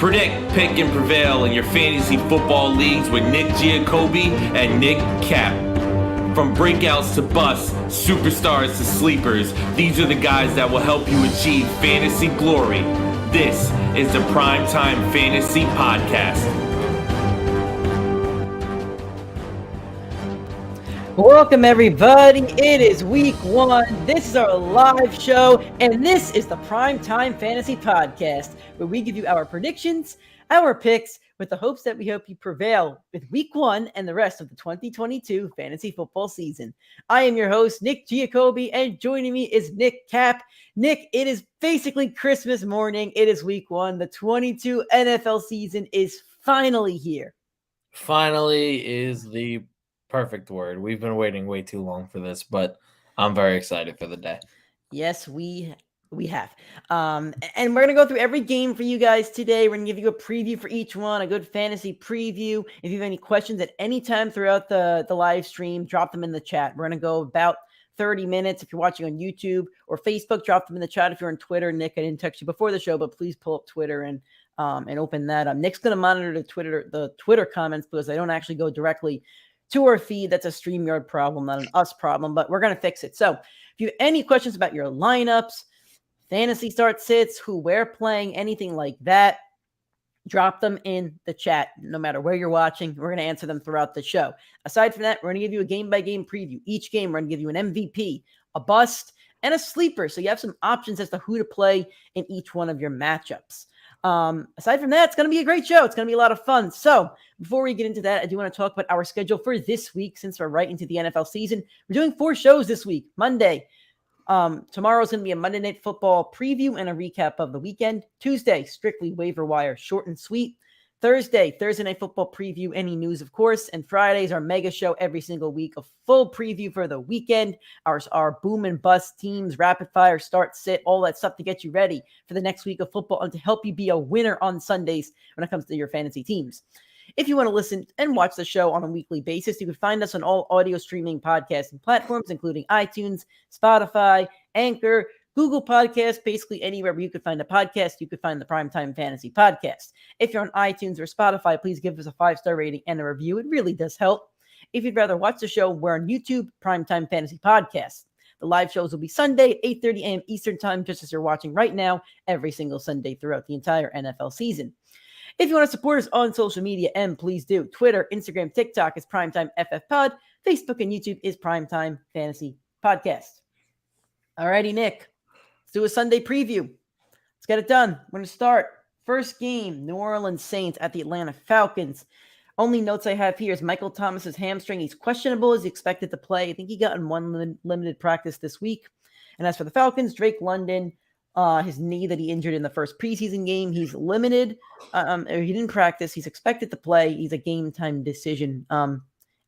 Predict, pick, and prevail in your fantasy football leagues with Nick Giacobbe and Nick Cap. From breakouts to busts, superstars to sleepers, these are the guys that will help you achieve fantasy glory. This is the PrimeTime Fantasy Podcast. Welcome, everybody. It is week 1. This is our live show, and this is the PrimeTime Fantasy Podcast, where we give you our predictions, our picks, with the hopes that we hope you prevail with week 1 and the rest of the 2022 fantasy football season. I am your host, Nick Giacobbe, and joining me is Nick Cap. Nick, it is basically Christmas morning. It is week 1. The 22 NFL season is finally here. Finally is the perfect word. We've been waiting way too long for this, but I'm very excited for the day. Yes, we have. And we're going to go through every game for you guys today. We're going to give you a preview for each one, a good fantasy preview. If you have any questions at any time throughout the live stream, drop them in the chat. We're going to go about 30 minutes. If you're watching on YouTube or Facebook, drop them in the chat. If you're on Twitter, Nick, I didn't text you before the show, but please pull up Twitter and open that up. Nick's going to monitor the Twitter comments because they don't actually go directly to our feed. That's a StreamYard problem, not an us problem, but we're going to fix it. So if you have any questions about your lineups, fantasy start sits, who we're playing, anything like that, drop them in the chat. No matter where you're watching, we're going to answer them throughout the show. Aside from that, we're going to give you a game-by-game preview. Each game, we're going to give you an MVP, a bust, and a sleeper. So you have some options as to who to play in each one of your matchups. Aside from that, it's going to be a great show. It's going to be a lot of fun. So before we get into that, I do want to talk about our schedule for this week. Since we're right into the NFL season, we're doing 4 shows this week. Monday, tomorrow's going to be a Monday Night Football preview and a recap of the weekend. Tuesday, strictly waiver wire, short and sweet. Thursday Night Football preview, any news, of course. And Friday's our mega show every single week, a full preview for the weekend, our boom and bust teams, rapid fire, start, sit, all that stuff to get you ready for the next week of football and to help you be a winner on Sundays when it comes to your fantasy teams. If you want to listen and watch the show on a weekly basis, you can find us on all audio streaming podcasting platforms, including iTunes, Spotify, Anchor, Google Podcasts, basically anywhere where you could find a podcast, you could find the PrimeTime Fantasy Podcast. If you're on iTunes or Spotify, please give us a 5-star rating and a review. It really does help. If you'd rather watch the show, we're on YouTube, PrimeTime Fantasy Podcast. The live shows will be Sunday at 8:30 a.m. Eastern Time, just as you're watching right now, every single Sunday throughout the entire NFL season. If you want to support us on social media, and please do, Twitter, Instagram, TikTok is PrimeTimeFFPod. Facebook and YouTube is PrimeTime Fantasy Podcast. Alrighty, Nick. Do a Sunday preview. Let's get it done. We're going to start. First game, New Orleans Saints at the Atlanta Falcons. Only notes I have here is Michael Thomas's hamstring. He's questionable. He's expected to play. I think he got in one limited practice this week. And as for the Falcons, Drake London, his knee that he injured in the first preseason game, he's limited. He didn't practice. He's expected to play. He's a game-time decision.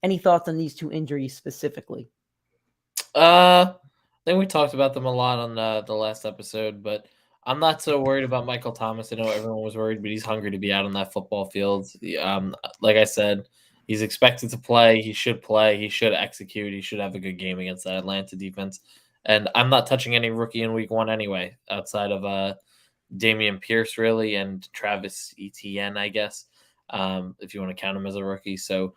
Any thoughts on these 2 injuries specifically? I think we talked about them a lot on the last episode, but I'm not so worried about Michael Thomas. I know everyone was worried, but he's hungry to be out on that football field. Like I said, he's expected to play. He should play. He should execute. He should have a good game against that Atlanta defense. And I'm not touching any rookie in week 1 anyway, outside of Damian Pierce, really, and Travis Etienne, I guess, if you want to count him as a rookie. So,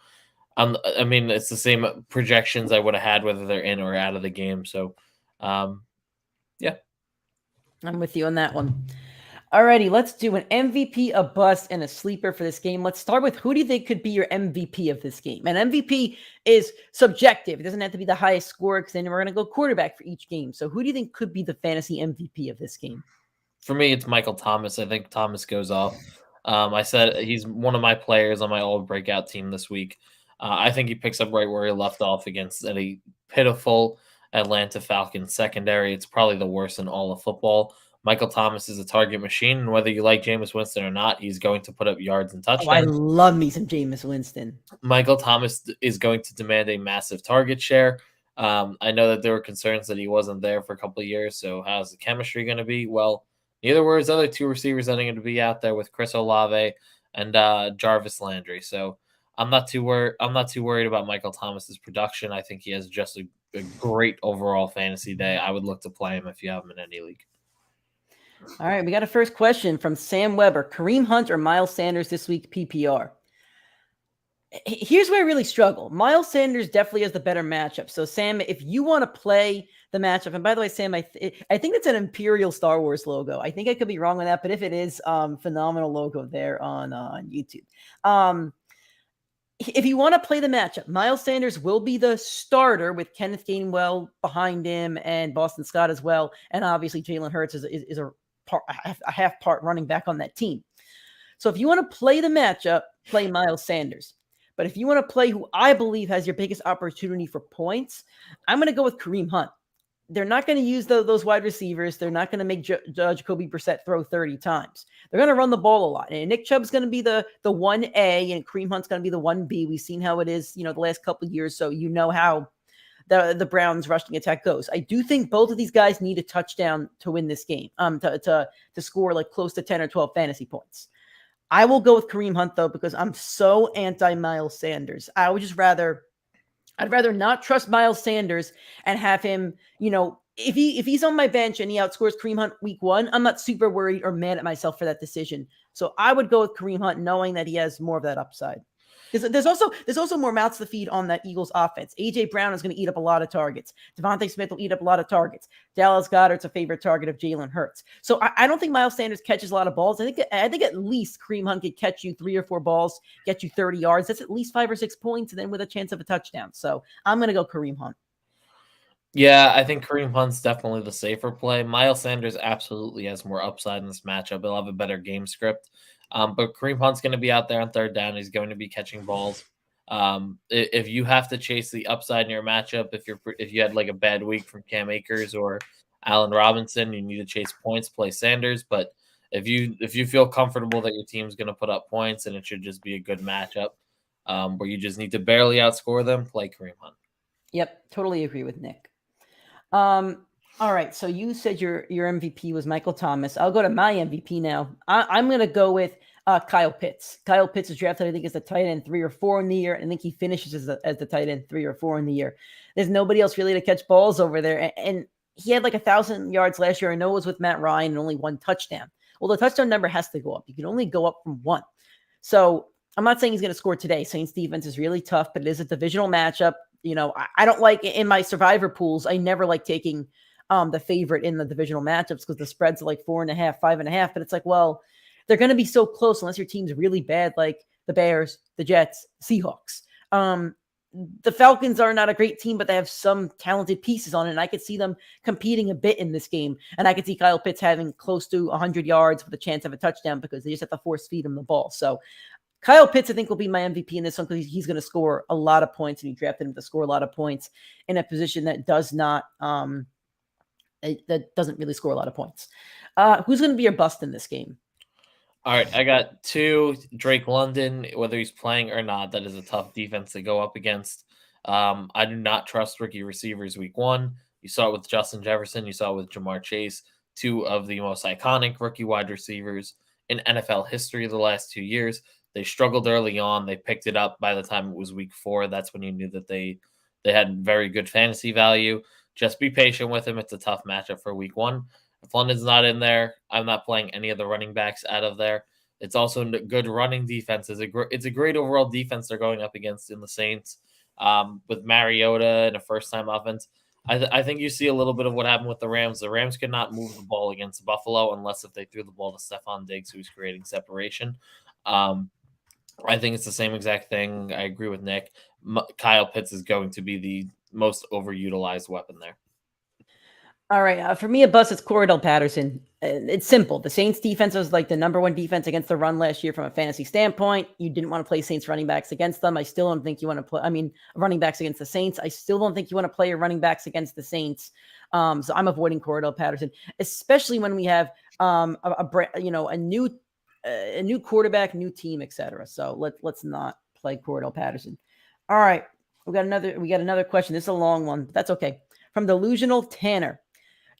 I mean, it's the same projections I would have had whether they're in or out of the game. So, yeah. I'm with you on that one. Alrighty, let's do an MVP, a bust, and a sleeper for this game. Let's start with who do you think could be your MVP of this game? And MVP is subjective. It doesn't have to be the highest score because then we're going to go quarterback for each game. So who do you think could be the fantasy MVP of this game? For me, it's Michael Thomas. I think Thomas goes off. I said he's one of my players on my old breakout team this week. I think he picks up right where he left off against a pitiful Atlanta Falcons secondary. It's probably the worst in all of football. Michael Thomas is a target machine, and whether you like Jameis Winston or not, he's going to put up yards and touchdowns. Oh, I love me some Jameis Winston. Michael Thomas is going to demand a massive target share. I know that there were concerns that he wasn't there for a couple of years, so how's the chemistry going to be? Well, neither were his other 2 receivers that are going to be out there with Chris Olave and Jarvis Landry. So I'm not too worried about Michael Thomas's production. I think he has just a great overall fantasy day. I would look to play him if you have him in any league. All right, we got a first question from Sam Weber. Kareem Hunt or Miles Sanders this week PPR? Here's where I really struggle. Miles Sanders definitely has the better matchup. So, Sam, if you want to play the matchup, and by the way, Sam, I think it's an Imperial Star Wars logo. I think I could be wrong on that, but if it is, phenomenal logo there on YouTube. If you want to play the matchup, Miles Sanders will be the starter with Kenneth Gainwell behind him and Boston Scott as well. And obviously, Jalen Hurts is a half part running back on that team. So if you want to play the matchup, play Miles Sanders. But if you want to play who I believe has your biggest opportunity for points, I'm going to go with Kareem Hunt. They're not going to use those wide receivers. They're not going to make Jacoby Brissett throw 30 times. They're going to run the ball a lot. And Nick Chubb's going to be the 1A and Kareem Hunt's going to be the 1B. We've seen how it is, the last couple of years. So you know how the Browns rushing attack goes. I do think both of these guys need a touchdown to win this game, to score like close to 10 or 12 fantasy points. I will go with Kareem Hunt, though, because I'm so anti-Miles Sanders. I'd rather not trust Miles Sanders and have him, if he's on my bench and he outscores Kareem Hunt week 1, I'm not super worried or mad at myself for that decision. So I would go with Kareem Hunt knowing that he has more of that upside. There's also more mouths to feed on that Eagles offense. A.J. Brown is going to eat up a lot of targets. Devontae Smith will eat up a lot of targets. Dallas Goedert's a favorite target of Jalen Hurts. So I don't think Miles Sanders catches a lot of balls. I think at least Kareem Hunt could catch you 3 or 4 balls, get you 30 yards. That's at least 5 or 6 points, and then with a chance of a touchdown. So I'm going to go Kareem Hunt. Yeah, I think Kareem Hunt's definitely the safer play. Miles Sanders absolutely has more upside in this matchup. He'll have a better game script. But Kareem Hunt's going to be out there on third down. He's going to be catching balls. If you have to chase the upside in your matchup, if you had like a bad week from Cam Akers or Allen Robinson, you need to chase points, play Sanders. But if you feel comfortable that your team's going to put up points and it should just be a good matchup where you just need to barely outscore them, play Kareem Hunt. Yep, totally agree with Nick. All right, so you said your MVP was Michael Thomas. I'll go to my MVP now. I'm going to go with Kyle Pitts. Kyle Pitts is drafted, I think, as the tight end 3 or 4 in the year. I think he finishes as the tight end 3 or 4 in the year. There's nobody else really to catch balls over there. And he had like 1,000 yards last year. I know it was with Matt Ryan and only 1 touchdown. Well, the touchdown number has to go up. You can only go up from 1. So I'm not saying he's going to score today. Saints defense is really tough, but it is a divisional matchup. I don't like in my survivor pools. I never like taking the favorite in the divisional matchups because the spreads are like 4.5, 5.5. But it's like, well, they're going to be so close unless your team's really bad, like the Bears, the Jets, Seahawks. The Falcons are not a great team, but they have some talented pieces on it. And I could see them competing a bit in this game. And I could see Kyle Pitts having close to 100 yards with a chance of a touchdown because they just have to force feed him the ball. So Kyle Pitts, I think, will be my MVP in this one because he's going to score a lot of points, and he drafted him to score a lot of points in a position that doesn't really score a lot of points. Who's going to be your bust in this game? All right, I got 2. Drake London, whether he's playing or not, that is a tough defense to go up against. I do not trust rookie receivers week 1. You saw it with Justin Jefferson. You saw it with Jamar Chase, 2 of the most iconic rookie wide receivers in NFL history the last 2 years. They struggled early on. They picked it up by the time it was week 4. That's when you knew that they had very good fantasy value. Just be patient with him. It's a tough matchup for week 1. If London's not in there, I'm not playing any of the running backs out of there. It's also good running defense. It's a great overall defense they're going up against in the Saints with Mariota and a first-time offense. I think you see a little bit of what happened with the Rams. The Rams could not move the ball against Buffalo unless if they threw the ball to Stephon Diggs, who's creating separation. I think it's the same exact thing. I agree with Nick. Kyle Pitts is going to be the most overutilized weapon there. All right. For me, a bust is Cordell Patterson. It's simple. The Saints defense was like the number 1 defense against the run last year from a fantasy standpoint. You didn't want to play Saints running backs against them. I still don't think you want to play, running backs against the Saints. I still don't think you want to play your running backs against the Saints. So I'm avoiding Cordell Patterson, especially when we have a new quarterback, new team, etc. So let's not play Cordell Patterson. All right. We got another question. This is a long one, but that's okay. From Delusional Tanner.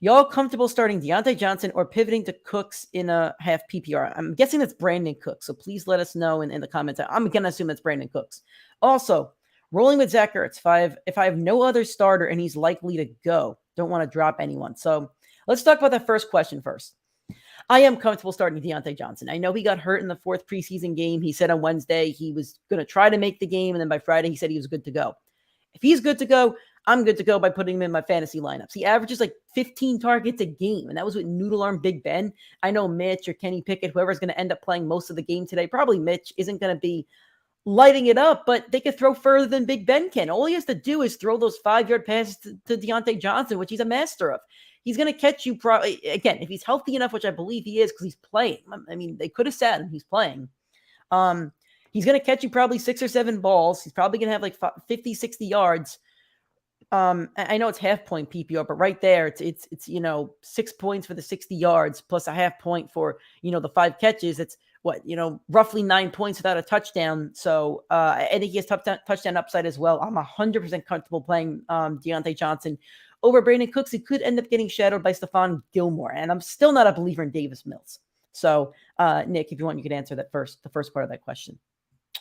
Y'all comfortable starting Deontay Johnson or pivoting to Cooks in a half PPR? I'm guessing that's Brandon Cooks, so please let us know in the comments. I'm going to assume that's Brandon Cooks. Also, rolling with Zach Ertz. If I have no other starter and he's likely to go, don't want to drop anyone. So let's talk about that first question first. I am comfortable starting Deontay Johnson. I know he got hurt in the 4th preseason game. He said on Wednesday he was going to try to make the game, and then by Friday he said he was good to go. If he's good to go, I'm good to go by putting him in my fantasy lineups. He averages like 15 targets a game, and that was with Noodle Arm Big Ben. I know Mitch or Kenny Pickett, whoever's going to end up playing most of the game today, probably Mitch, isn't going to be lighting it up, but they could throw further than Big Ben can. All he has to do is throw those 5-yard passes to Deontay Johnson, which he's a master of. He's going to catch you probably, again, if he's healthy enough, which I believe he is because he's playing. I mean, they could have sat him. He's playing. He's going to catch you probably 6 or 7 balls. He's probably going to have like 50, 60 yards. I know it's half point PPR, but right there, it's 6 points for the 60 yards plus a half point for, the 5 catches. It's roughly 9 points without a touchdown. So I think he has touchdown upside as well. I'm 100% comfortable playing Deontay Johnson over Brandon Cooks. He could end up getting shadowed by Stephon Gilmore, and I'm still not a believer in Davis Mills. So Nick, if you want, you could answer the first part of that question.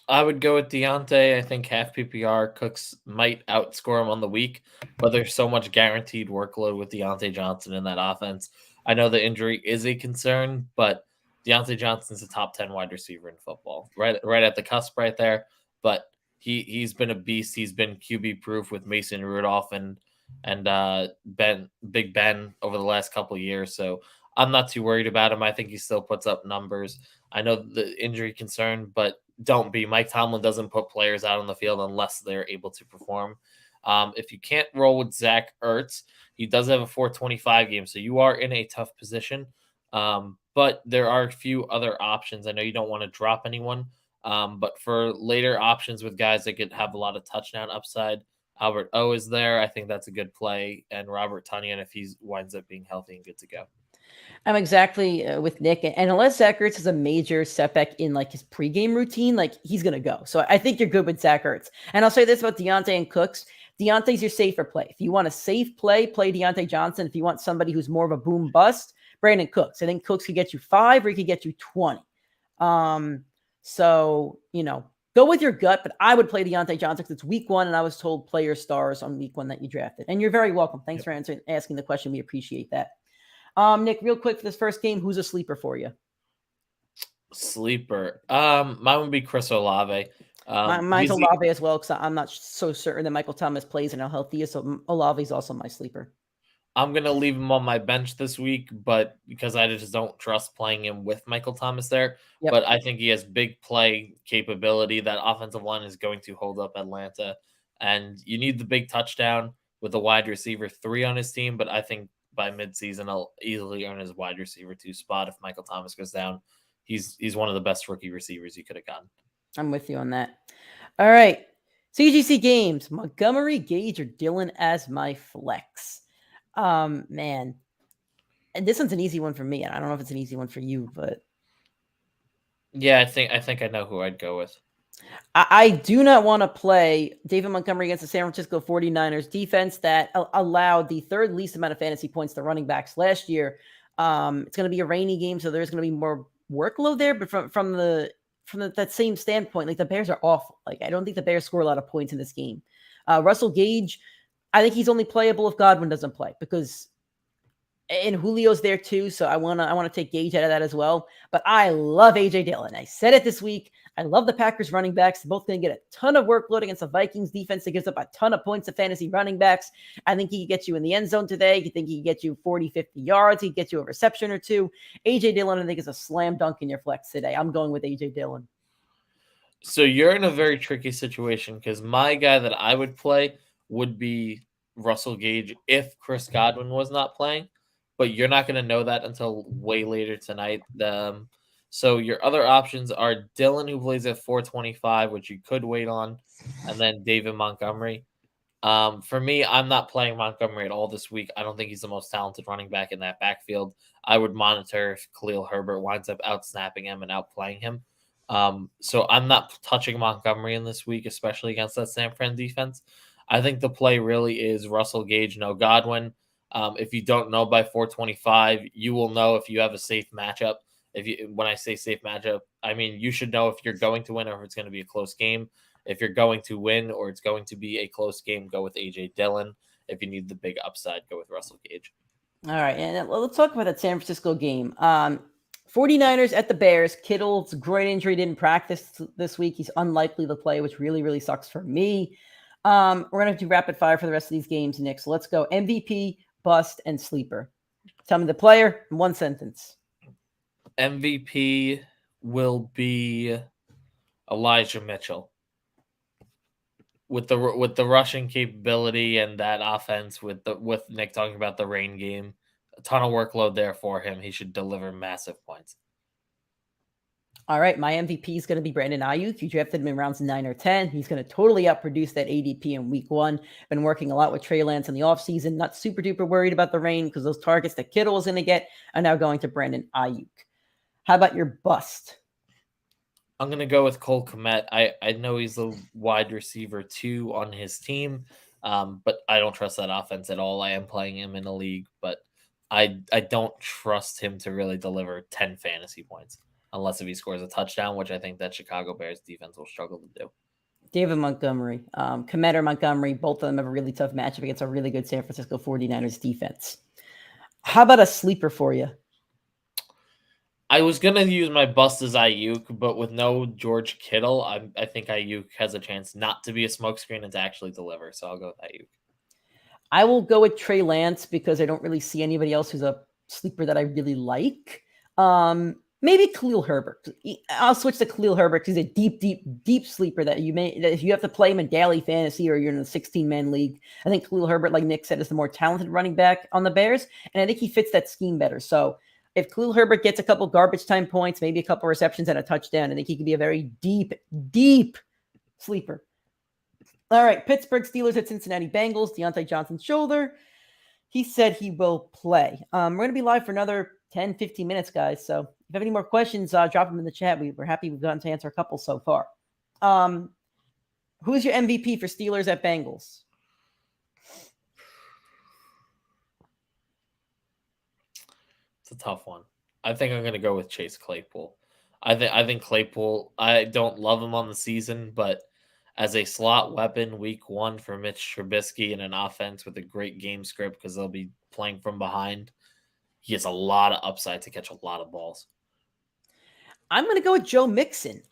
I would go with Deontay. I think half PPR. Cooks might outscore him on the week, but there's so much guaranteed workload with Deontay Johnson in that offense. I know the injury is a concern, but Deontay Johnson's a top 10 wide receiver in football, right at the cusp right there. But he's been a beast. He's been QB proof with Mason Rudolph and Big Ben over the last couple of years. So I'm not too worried about him. I think he still puts up numbers. I know the injury concern, but don't be. Mike Tomlin doesn't put players out on the field unless they're able to perform. If you can't roll with Zach Ertz, he does have a 425 game, so you are in a tough position. But there are a few other options. I know you don't want to drop anyone, but for later options with guys that could have a lot of touchdown upside, Albert O is there. I think that's a good play, and Robert Tonyan if he winds up being healthy and good to go. I'm exactly with Nick, and unless Zach Ertz is a major setback in like his pregame routine, like he's gonna go. So I think you're good with Zach Ertz. And I'll say this about Deontay and Cooks: Deontay's your safer play. If you want a safe play Deontay Johnson. If you want somebody who's more of a boom bust, Brandon Cooks. I think Cooks could get you 5 or he could get you 20. So go with your gut, but I would play Deontay Johnson because it's week 1, and I was told play your stars on week 1 that you drafted. And you're very welcome. Thanks for asking the question. We appreciate that. Nick, real quick for this first game, who's a sleeper for you? Sleeper. Mine would be Chris Olave. Mine's Olave as well, because I'm not so certain that Michael Thomas plays and how healthy he is. So Olave is also my sleeper. I'm going to leave him on my bench this week, but because I just don't trust playing him with Michael Thomas there. Yep. But I think he has big play capability. That offensive line is going to hold up Atlanta. And you need the big touchdown with a wide receiver 3 on his team, but I think by midseason, I'll easily earn his wide receiver 2 spot if Michael Thomas goes down. He's one of the best rookie receivers you could have gotten. I'm with you on that. All right. CGC games, Montgomery, Gage, or Dillon as my flex. Man. And this one's an easy one for me. And I don't know if it's an easy one for you, but. Yeah, I think I know who I'd go with. I do not want to play David Montgomery against the San Francisco 49ers defense that allowed the 3rd least amount of fantasy points to running backs last year. It's going to be a rainy game, so there's going to be more workload there. But from that same standpoint, like the Bears are awful. Like I don't think the Bears score a lot of points in this game. Russell Gage, I think he's only playable if Godwin doesn't play and Julio's there too, so I want to take Gage out of that as well. But I love AJ Dillon. I said it this week. I love the Packers running backs. They're both going to get a ton of workload against the Vikings defense that gives up a ton of points to fantasy running backs. I think he can get you in the end zone today. You think he can get you 40, 50 yards. He can get you a reception or 2. AJ Dillon, I think, is a slam dunk in your flex today. I'm going with AJ Dillon. So you're in a very tricky situation because my guy that I would play would be Russell Gage if Chris Godwin was not playing. But you're not going to know that until way later tonight. So your other options are Dillon, who plays at 425, which you could wait on, and then David Montgomery. For me, I'm not playing Montgomery at all this week. I don't think he's the most talented running back in that backfield. I would monitor if Khalil Herbert winds up out-snapping him and outplaying him. So I'm not touching Montgomery in this week, especially against that San Fran defense. I think the play really is Russell Gage, no Godwin. If you don't know by 425, you will know if you have a safe matchup. When I say safe matchup, I mean you should know if you're going to win or if it's going to be a close game. If you're going to win or it's going to be a close game, go with AJ Dillon. If you need the big upside, go with Russell Gage. All right, and let's talk about that San Francisco game. 49ers at the Bears. Kittle's groin injury didn't practice this week. He's unlikely to play, which really, really sucks for me. We're going to do rapid fire for the rest of these games, Nick. So let's go MVP, bust, and sleeper. Tell me the player in one sentence. MVP will be Elijah Mitchell. With the rushing capability and that offense, with Nick talking about the rain game, a ton of workload there for him. He should deliver massive points. All right, my MVP is going to be Brandon Ayuk. You drafted him in rounds 9 or 10. He's going to totally outproduce that ADP in week 1. Been working a lot with Trey Lance in the offseason. Not super duper worried about the rain because those targets that Kittle is going to get are now going to Brandon Ayuk. How about your bust? I'm going to go with Cole Kmet. I know he's the wide receiver 2 on his team, but I don't trust that offense at all. I am playing him in a league, but I don't trust him to really deliver 10 fantasy points unless if he scores a touchdown, which I think that Chicago Bears defense will struggle to do. David Montgomery, Kmet or Montgomery, both of them have a really tough matchup against a really good San Francisco 49ers defense. How about a sleeper for you? I was going to use my bust as Ayuk, but with no George Kittle, I think Ayuk has a chance not to be a smokescreen and to actually deliver. So I'll go with Ayuk. I will go with Trey Lance because I don't really see anybody else who's a sleeper that I really like. Maybe Khalil Herbert. I'll switch to Khalil Herbert because he's a deep sleeper that if you have to play him in daily fantasy or you're in a 16-man league. I think Khalil Herbert, like Nick said, is the more talented running back on the Bears, and I think he fits that scheme better. So if Khalil Herbert gets a couple garbage time points, maybe a couple receptions and a touchdown, I think he could be a very deep sleeper. All right, Pittsburgh Steelers at Cincinnati Bengals. Deontay Johnson's shoulder. He said he will play. We're going to be live for another 10, 15 minutes, guys. So if you have any more questions, drop them in the chat. We're happy we've gotten to answer a couple so far. Who's your MVP for Steelers at Bengals? It's a tough one. I think I'm going to go with Chase Claypool. I think Claypool, I don't love him on the season, but as a slot weapon week 1 for Mitch Trubisky in an offense with a great game script because they'll be playing from behind, he has a lot of upside to catch a lot of balls. I'm going to go with Joe Mixon.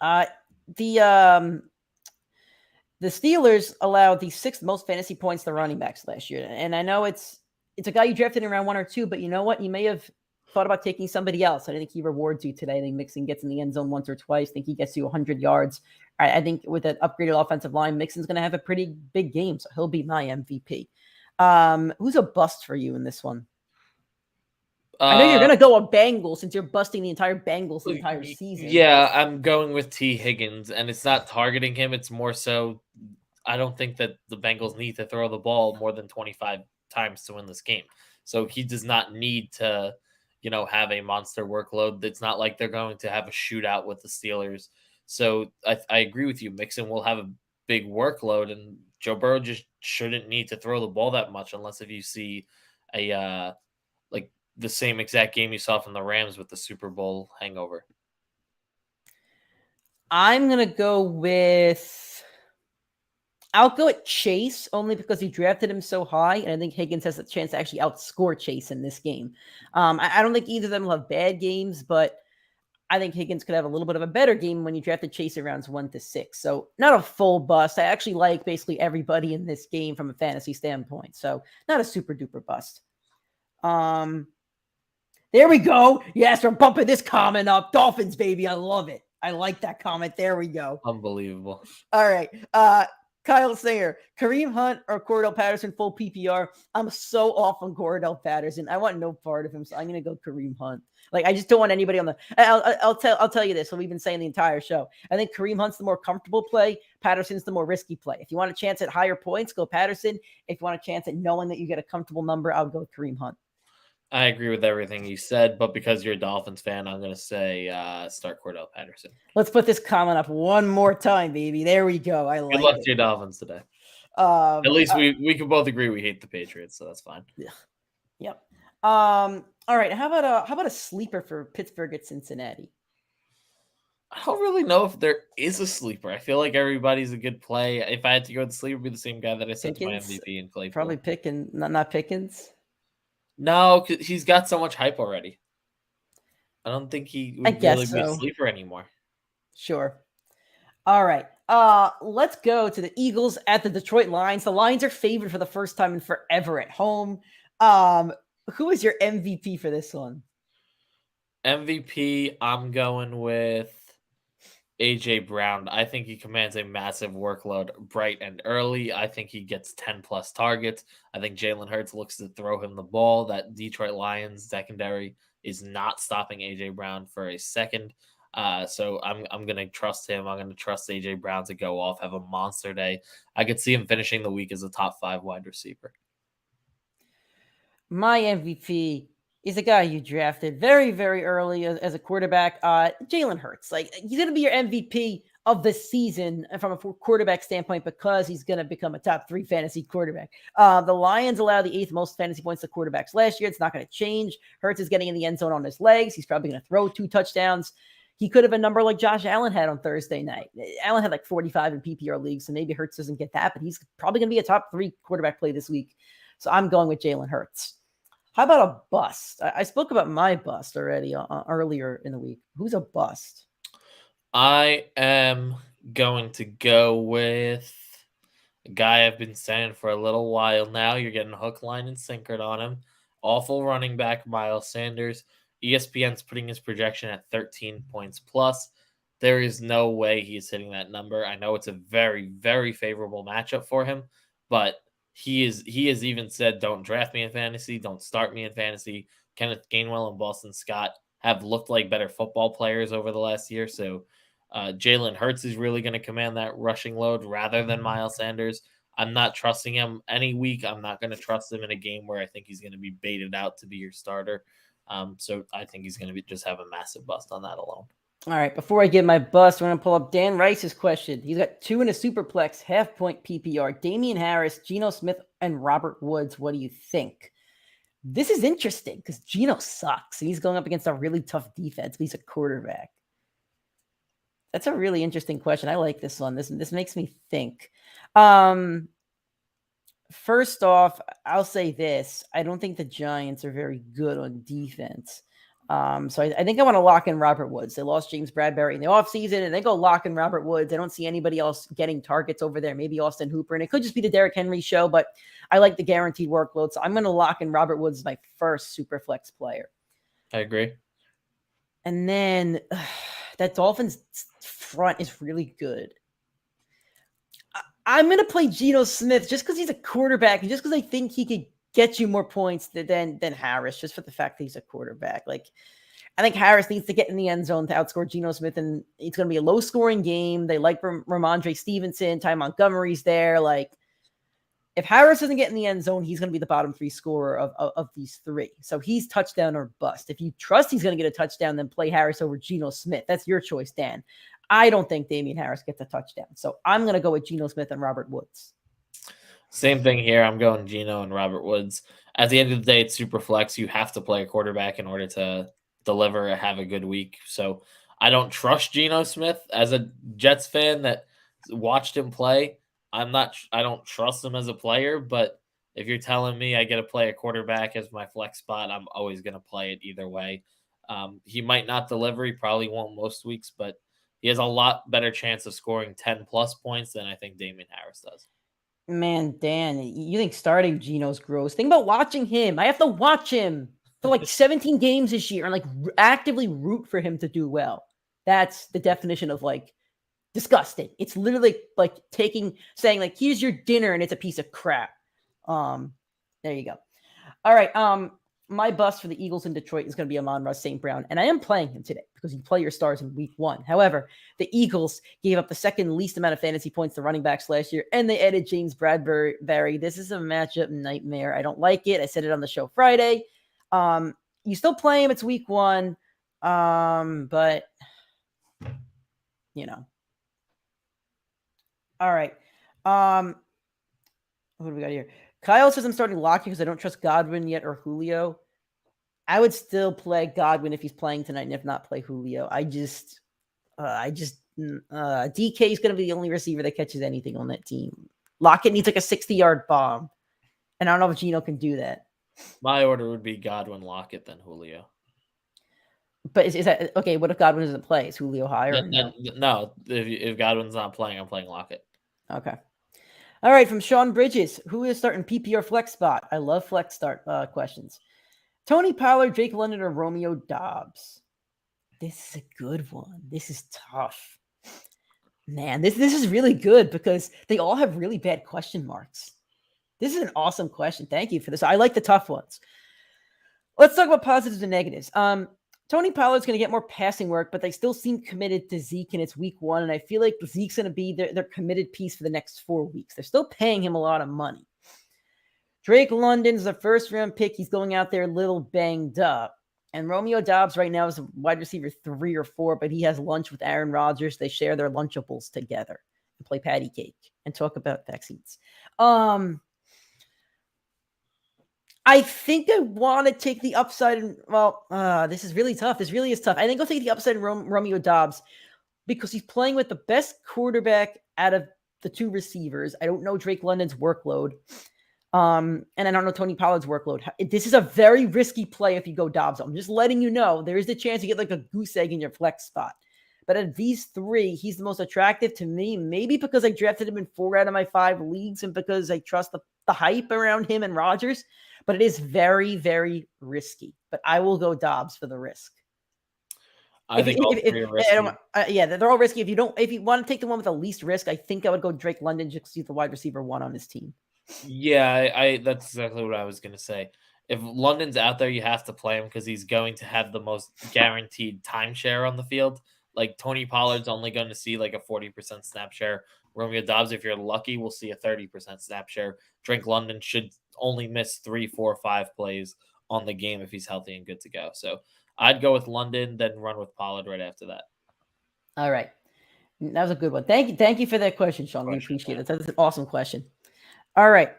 The Steelers allowed the 6th most fantasy points to running backs last year. And I know it's a guy you drafted in round 1 or 2, but you know what? You may have thought about taking somebody else. I think he rewards you today. I think Mixon gets in the end zone once or twice. I think he gets you 100 yards. I think with an upgraded offensive line, Mixon's going to have a pretty big game, so he'll be my MVP. Who's a bust for you in this one? I know you're going to go a Bengals since you're busting the entire Bengals the entire season. Yeah, I'm going with T. Higgins, and it's not targeting him. It's more so I don't think that the Bengals need to throw the ball more than 25 times to win this game. So he does not need to, have a monster workload. It's not like they're going to have a shootout with the Steelers. So I agree with you. Mixon will have a big workload, and Joe Burrow just shouldn't need to throw the ball that much unless if you see a the same exact game you saw from the Rams with the Super Bowl hangover. I'm going to go with Chase only because he drafted him so high, and I think Higgins has a chance to actually outscore Chase in this game. I don't think either of them will have bad games, but I think Higgins could have a little bit of a better game when you drafted Chase in rounds 1 to 6. So not a full bust. I actually like basically everybody in this game from a fantasy standpoint. So not a super duper bust. There we go. Yes, we're bumping this comment up. Dolphins, baby. I love it. I like that comment. There we go. Unbelievable. All right. Kyle Singer, Kareem Hunt or Cordell Patterson, full PPR. I'm so off on Cordell Patterson. I want no part of him, so I'm going to go Kareem Hunt. I just don't want anybody on the. I'll tell you this. What we've been saying the entire show. I think Kareem Hunt's the more comfortable play. Patterson's the more risky play. If you want a chance at higher points, go Patterson. If you want a chance at knowing that you get a comfortable number, I'll go Kareem Hunt. I agree with everything you said, but because you're a Dolphins fan, I'm going to say start Cordell Patterson. Let's put this comment up one more time, baby. There we go. I like it. Good luck to your Dolphins today. At least we can both agree we hate the Patriots, so that's fine. Yeah. Yep. All right. How about a sleeper for Pittsburgh at Cincinnati? I don't really know if there is a sleeper. I feel like everybody's a good play. If I had to go with the sleeper, it'd be the same guy that I said Pickens? to my MVP in Claypool. Probably not Pickens. No, 'cause he's got so much hype already. I don't think he I would guess really be a so. sleeper anymore. Sure. All right. Let's go to the Eagles at the Detroit Lions. The Lions are favored for the first time in forever at home. Who is your MVP for this one? MVP, I'm going with AJ Brown. I think he commands a massive workload bright and early. I think he gets 10 plus targets. I think Jalen Hurts looks to throw him the ball. That Detroit Lions secondary is not stopping AJ Brown for a second. So I'm gonna trust him. I'm gonna trust AJ Brown to go off, have a monster day. I could see him finishing the week as a top 5 wide receiver. My MVP is a guy you drafted very, very early as a quarterback, Jalen Hurts. Like, he's going to be your MVP of the season from a quarterback standpoint because he's going to become a top 3 fantasy quarterback. The Lions allow the 8th most fantasy points to quarterbacks last year. It's not going to change. Hurts is getting in the end zone on his legs. He's probably going to throw 2 touchdowns. He could have a number like Josh Allen had on Thursday night. Allen had like 45 in PPR leagues, so maybe Hurts doesn't get that, but he's probably going to be a top 3 quarterback play this week. So I'm going with Jalen Hurts. How about a bust? I spoke about my bust already earlier in the week. Who's a bust? I am going to go with a guy I've been saying for a little while now. You're getting hook, line, and sinkered on him. Awful running back, Miles Sanders. ESPN's putting his projection at 13 points plus. There is no way he's hitting that number. I know it's a very, very favorable matchup for him, but he has even said, don't draft me in fantasy, don't start me in fantasy. Kenneth Gainwell and Boston Scott have looked like better football players over the last year. So Jalen Hurts is really going to command that rushing load rather than Miles Sanders. I'm not trusting him any week. I'm not going to trust him in a game where I think he's going to be baited out to be your starter. So I think he's going to just have a massive bust on that alone. All right, before I give my bust, I'm going to pull up Dan Rice's question. He's got 2 in a superplex, half-point PPR. Damian Harris, Geno Smith, and Robert Woods. What do you think? This is interesting because Geno sucks. He's going up against a really tough defense. He's a quarterback. That's a really interesting question. I like this one. This makes me think. First off, I'll say this. I don't think the Giants are very good on defense. So I think I want to lock in Robert Woods. They lost James Bradbury in the offseason, and they go lock in Robert Woods. I don't see anybody else getting targets over there. Maybe Austin Hooper, and it could just be the Derrick Henry show, but I like the guaranteed workload. So I'm going to lock in Robert Woods as my first super flex player. I agree. And then that Dolphins front is really good. I'm going to play Geno Smith just because he's a quarterback and just because I think he could get you more points than Harris, just for the fact that he's a quarterback. Like, I think Harris needs to get in the end zone to outscore Geno Smith, and it's going to be a low-scoring game. They like Ramondre Stevenson, Ty Montgomery's there. Like, if Harris doesn't get in the end zone, he's going to be the bottom 3 scorer of these 3. So he's touchdown or bust. If you trust he's going to get a touchdown, then play Harris over Geno Smith. That's your choice, Dan. I don't think Damian Harris gets a touchdown. So I'm going to go with Geno Smith and Robert Woods. Same thing here. I'm going Geno and Robert Woods. At the end of the day, it's super flex. You have to play a quarterback in order to deliver and have a good week. So I don't trust Geno Smith as a Jets fan that watched him play. I don't trust him as a player, but if you're telling me I get to play a quarterback as my flex spot, I'm always going to play it either way. He might not deliver. He probably won't most weeks, but he has a lot better chance of scoring 10 plus points than I think Damian Harris does. Man, Dan, you think starting Geno's gross? Think about watching him. I have to watch him for like 17 games this year and like actively root for him to do well. That's the definition of like disgusting. It's literally like saying like, here's your dinner and it's a piece of crap. There you go. All right. My bust for the Eagles in Detroit is going to be Amon-Ra St. Brown, and I am playing him today because you play your stars in week 1. However, the Eagles gave up the second least amount of fantasy points to running backs last year, and they added James Bradbury. This is a matchup nightmare. I don't like it. I said it on the show Friday. You still play him. It's week 1, but you know. All right. What do we got here? Kyle says I'm starting Lockett because I don't trust Godwin yet or Julio. I would still play Godwin if he's playing tonight, and if not, play Julio. DK is going to be the only receiver that catches anything on that team. Lockett needs like a 60-yard bomb, and I don't know if Geno can do that. My order would be Godwin, Lockett, then Julio. But is that okay? What if Godwin doesn't play? Is Julio higher? No, if Godwin's not playing, I'm playing Lockett. Okay. All right. From Sean Bridges, who is starting PPR flex spot? I love flex start questions. Tony Pollard, Jake London, or Romeo Dobbs? This is a good one. This is tough. Man, this is really good because they all have really bad question marks. This is an awesome question. Thank you for this. I like the tough ones. Let's talk about positives and negatives. Tony Pollard's going to get more passing work, but they still seem committed to Zeke, and it's week 1. And I feel like Zeke's going to be their committed piece for the next 4 weeks. They're still paying him a lot of money. Drake London's the first round pick. He's going out there a little banged up. And Romeo Dobbs right now is a wide receiver 3 or 4, but he has lunch with Aaron Rodgers. They share their Lunchables together and play patty cake and talk about vaccines. I think I want to take the upside. This is really tough. This really is tough. I think I'll take the upside in Romeo Dobbs because he's playing with the best quarterback out of the 2 receivers. I don't know Drake London's workload. And I don't know Tony Pollard's workload. This is a very risky play if you go Dobbs. I'm just letting you know there is the chance you get like a goose egg in your flex spot. But of these 3, he's the most attractive to me, maybe because I drafted him in 4 out of my 5 leagues and because I trust the hype around him and Rodgers. But it is very, very risky. But I will go Dobbs for the risk. I think all 3 are risky. They're all risky. If you want to take the one with the least risk, I think I would go Drake London just because he's the wide receiver 1 on his team. Yeah, that's exactly what I was going to say. If London's out there, you have to play him because he's going to have the most guaranteed timeshare on the field. Like Tony Pollard's only going to see like a 40% snap share. Romeo Dobbs, if you're lucky, will see a 30% snap share. Drake London should only miss 3, 4, 5 plays on the game if he's healthy and good to go. So I'd go with London, then run with Pollard right after that. All right. That was a good one. Thank you for that question, Sean. We appreciate it. That's an awesome question. All right.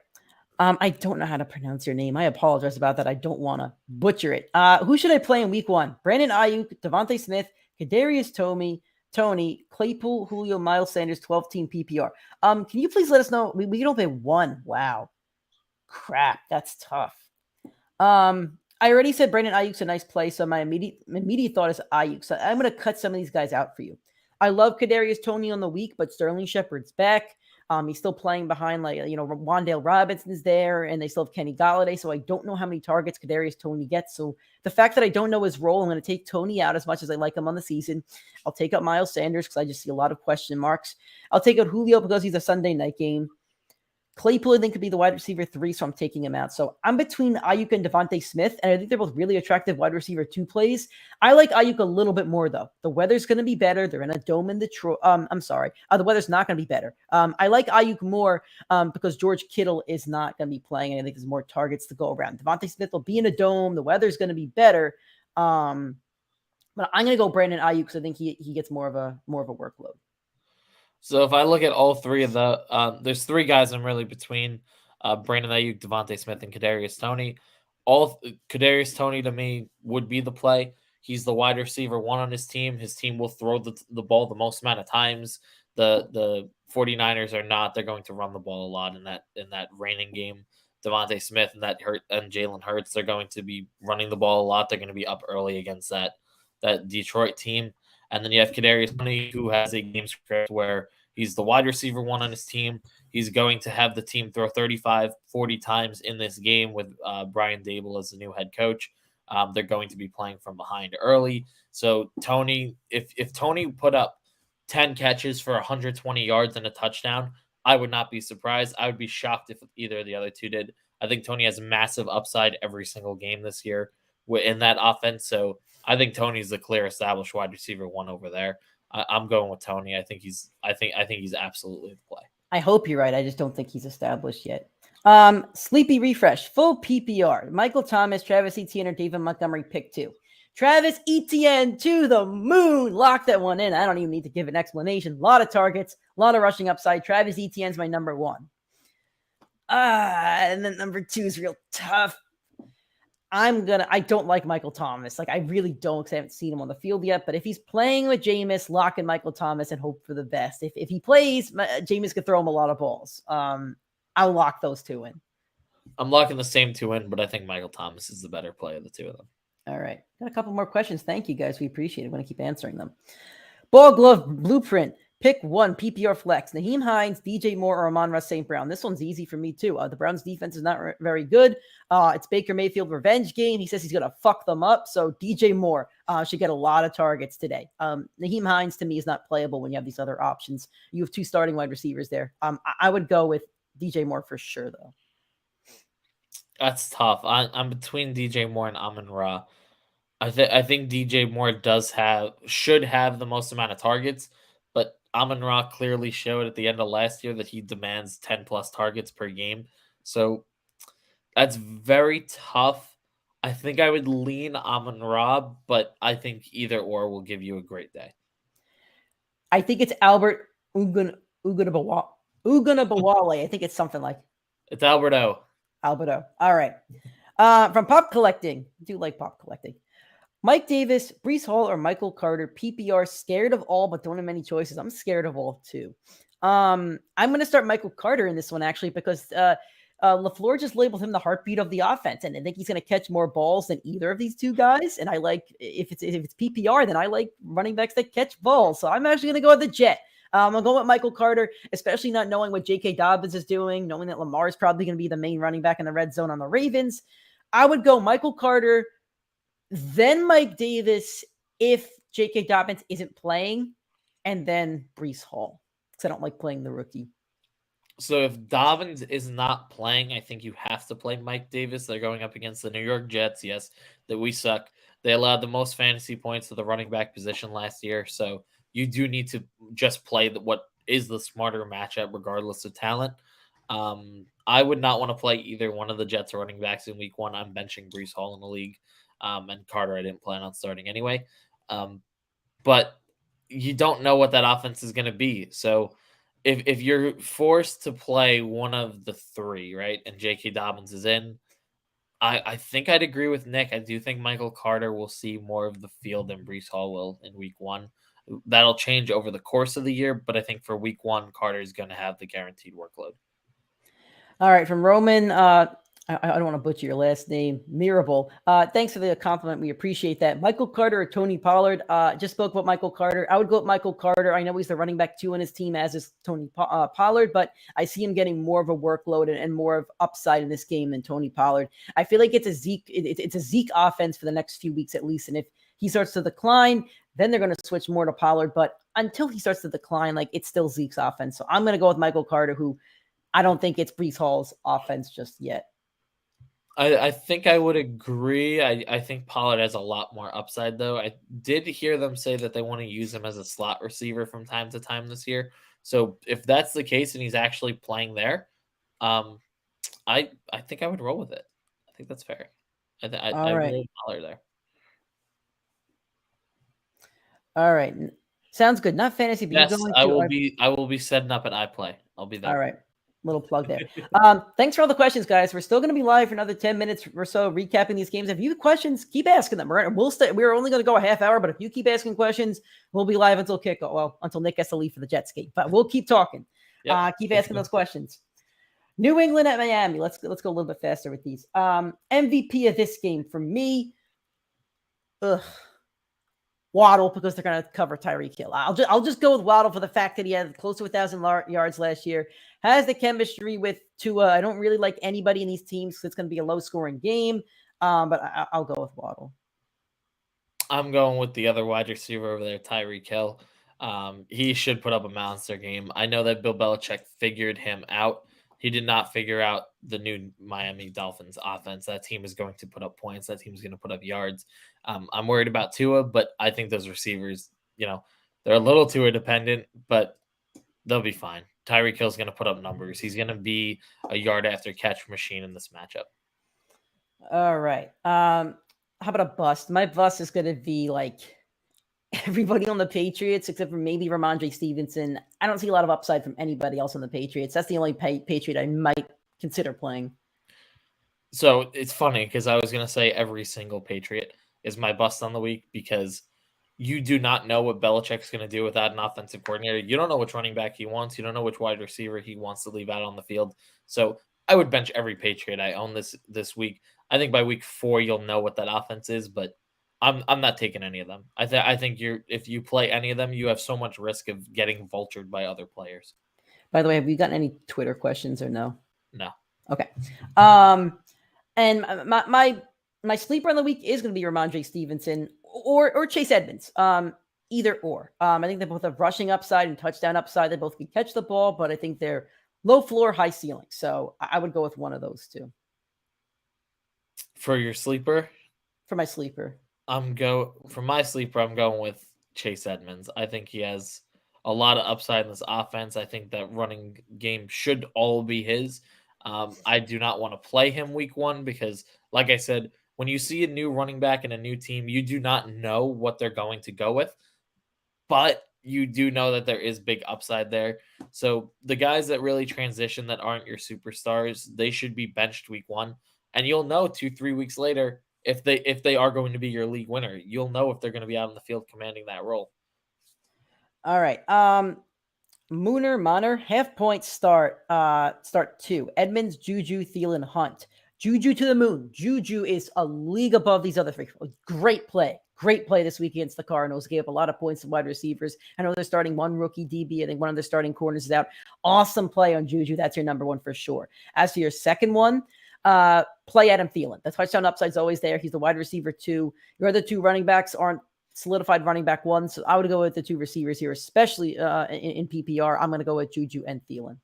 I don't know how to pronounce your name. I apologize about that. I don't want to butcher it. Who should I play in week 1? Brandon Ayuk, Devontae Smith, Kadarius Tony, Claypool, Julio, Miles Sanders, 12-team PPR. Can you please let us know? We don't pay 1. Wow. Crap. That's tough. I already said Brandon Ayuk's a nice play, so my immediate thought is Ayuk. So I'm going to cut some of these guys out for you. I love Kadarius Tony on the week, but Sterling Shepard's back. He's still playing behind, Wan'Dale Robinson's there, and they still have Kenny Golladay, so I don't know how many targets Kadarius Tony gets. So the fact that I don't know his role, I'm going to take Tony out as much as I like him on the season. I'll take out Miles Sanders because I just see a lot of question marks. I'll take out Julio because he's a Sunday night game. Claypool, I think, could be the wide receiver 3, so I'm taking him out. So I'm between Ayuk and Devontae Smith, and I think they're both really attractive wide receiver 2 plays. I like Ayuk a little bit more, though. The weather's going to be better. They're in a dome in Detroit. The weather's not going to be better. I like Ayuk more because George Kittle is not going to be playing, and I think there's more targets to go around. Devontae Smith will be in a dome. The weather's going to be better. But I'm going to go Brandon Ayuk because I think he gets more of a workload. So if I look at all 3 of the, there's 3 guys I'm really between: Brandon Ayuk, Devontae Smith, and Kadarius Tony. Kadarius Tony to me would be the play. He's the wide receiver 1 on his team. His team will throw the ball the most amount of times. The 49ers are not. They're going to run the ball a lot in that reigning game. Devontae Smith and Jalen Hurts, they're going to be running the ball a lot. They're going to be up early against that Detroit team. And then you have Kadarius Toney, who has a game script where he's the wide receiver 1 on his team. He's going to have the team throw 35, 40 times in this game with Brian Dable as the new head coach. They're going to be playing from behind early. So Tony, if Tony put up 10 catches for 120 yards and a touchdown, I would not be surprised. I would be shocked if either of the other 2 did. I think Tony has massive upside every single game this year in that offense. So I think Tony's the clear established wide receiver 1 over there. I'm going with Tony. I think he's absolutely the play. I hope you're right. I just don't think he's established yet. Sleepy refresh, full PPR. Michael Thomas, Travis Etienne, or David Montgomery, pick 2. Travis Etienne to the moon. Lock that one in. I don't even need to give an explanation. A lot of targets, a lot of rushing upside. Travis Etienne's my number 1. And then number 2 is real tough. I don't like Michael Thomas. I really don't because I haven't seen him on the field yet. But if he's playing with Jameis, lock in Michael Thomas and hope for the best. If he plays, Jameis could throw him a lot of balls. I'll lock those 2 in. I'm locking the same 2 in, but I think Michael Thomas is the better play of the 2 of them. All right. Got a couple more questions. Thank you, guys. We appreciate it. I'm going to keep answering them. Ball glove blueprint. Pick one PPR flex. Naheem Hines, DJ Moore, or Amon-Ra St. Brown. This one's easy for me, too. The Browns' defense is not very good. It's Baker Mayfield revenge game. He says he's going to fuck them up. So DJ Moore should get a lot of targets today. Naheem Hines, to me, is not playable when you have these other options. You have two starting wide receivers there. I would go with DJ Moore for sure, though. That's tough. I'm between DJ Moore and Amon-Ra. I think DJ Moore should have the most amount of targets, but Amon-Ra clearly showed at the end of last year that he demands 10 plus targets per game. So that's very tough. I think I would lean Amon-Ra, but I think either or will give you a great day. I think it's Albert Ugunabawale. I think it's something like It's Alberto. Alberto. All right. From Pop Collecting. I do like Pop Collecting. Mike Davis, Breece Hall, or Michael Carter, PPR, scared of all, but don't have many choices. I'm scared of all, too. I'm going to start Michael Carter in this one, actually, because LaFleur just labeled him the heartbeat of the offense, and I think he's going to catch more balls than either of these two guys. And I like, if it's PPR, then I like running backs that catch balls. So I'm actually going to go with the Jet. I'm going to go with Michael Carter, especially not knowing what J.K. Dobbins is doing, knowing that Lamar is probably going to be the main running back in the red zone on the Ravens. I would go Michael Carter, then Mike Davis if J.K. Dobbins isn't playing, and then Breece Hall, because I don't like playing the rookie. So if Dobbins is not playing, I think you have to play Mike Davis. They're going up against the New York Jets. Yes, that we suck. They allowed the most fantasy points to the running back position last year. So you do need to just play what is the smarter matchup regardless of talent. I would not want to play either one of the Jets running backs in week one. I'm benching Breece Hall in the league. And Carter, I didn't plan on starting anyway. But you don't know what that offense is going to be. So if you're forced to play one of the three, right, and J.K. Dobbins is in, I think I'd agree with Nick. I do think Michael Carter will see more of the field than Breece Hall will in week one. That'll change over the course of the year, but I think for week one, Carter is going to have the guaranteed workload. All right, from Roman, I don't want to butcher your last name, Mirable. Thanks for the compliment. We appreciate that. Michael Carter or Tony Pollard? Just spoke about Michael Carter. I would go with Michael Carter. I know he's the running back 2 on his team, as is Tony Pollard, but I see him getting more of a workload and more of upside in this game than Tony Pollard. I feel like it's a Zeke offense for the next few weeks at least, and if he starts to decline, then they're going to switch more to Pollard. But until he starts to decline, like, it's still Zeke's offense. So I'm going to go with Michael Carter, who I don't think it's Breece Hall's offense just yet. I think I would agree. I think Pollard has a lot more upside, though. I did hear them say that they want to use him as a slot receiver from time to time this year. So if that's the case and he's actually playing there, I think I would roll with it. I think that's fair. I roll with Pollard there. All right. Sounds good. Not fantasy, but yes, you're going to. I will be setting up at iPlay. I'll be there. All right. Little plug there. Thanks for all the questions, guys. We're still going to be live for another 10 minutes or so, recapping these games. If you have questions, keep asking them. We're only going to go a half hour, but if you keep asking questions, we'll be live until kickoff. Well, until Nick has to leave for the Jets game. But we'll keep talking. Yep. Keep asking those questions. New England at Miami. Let's go a little bit faster with these. MVP of this game for me. Waddle, because they're going to cover Tyreek Hill. I'll just go with Waddle for the fact that he had close to 1,000 yards last year. Has the chemistry with Tua. I don't really like anybody in these teams, so it's going to be a low-scoring game. But I'll go with Waddle. I'm going with the other wide receiver over there, Tyreek Hill. He should put up a monster game. I know that Bill Belichick figured him out. He did not figure out the new Miami Dolphins offense. That team is going to put up points. That team is going to put up yards. I'm worried about Tua, but I think those receivers, they're a little Tua dependent, but they'll be fine. Tyreek Hill's going to put up numbers. He's going to be a yard after catch machine in this matchup. All right. How about a bust? My bust is going to be like everybody on the Patriots, except for maybe Ramondre Stevenson. I don't see a lot of upside from anybody else on the Patriots. That's the only Patriot I might consider playing. So it's funny because I was going to say every single Patriot is my bust on the week because you do not know what Belichick's going to do without an offensive coordinator. You don't know which running back he wants. You don't know which wide receiver he wants to leave out on the field. So I would bench every Patriot I own this week. I think by week 4 you'll know what that offense is, but I'm not taking any of them. I think if you play any of them, you have so much risk of getting vultured by other players. By the way, have you gotten any Twitter questions or no? No. Okay. And my sleeper on the week is going to be Ramondre Stevenson or Chase Edmonds. Either or. I think they both have rushing upside and touchdown upside. They both can catch the ball, but I think they're low floor, high ceiling. So I would go with one of those two. For your sleeper? For my sleeper. I'm going with Chase Edmonds. I think he has a lot of upside in this offense. I think that running game should all be his. I do not want to play him week 1 because, like I said, when you see a new running back in a new team, you do not know what they're going to go with, but you do know that there is big upside there. So the guys that really transition that aren't your superstars, they should be benched week 1, and you'll know 2-3 weeks later if they are going to be your league winner. You'll know if they're going to be out on the field commanding that role. All right. Mooner, half point start 2. Edmonds, Juju, Thielen, Hunt. Juju to the moon. Juju is a league above these other 3. Great play this week against the Cardinals. Gave up a lot of points to wide receivers. I know they're starting one rookie DB. I think one of their starting corners is out. Awesome play on Juju. That's your number 1 for sure. As for your second one, play Adam Thielen. The touchdown upside's always there. He's the wide receiver 2. Your other 2 running backs aren't solidified running back 1. So I would go with the 2 receivers here, especially in PPR. I'm going to go with Juju and Thielen.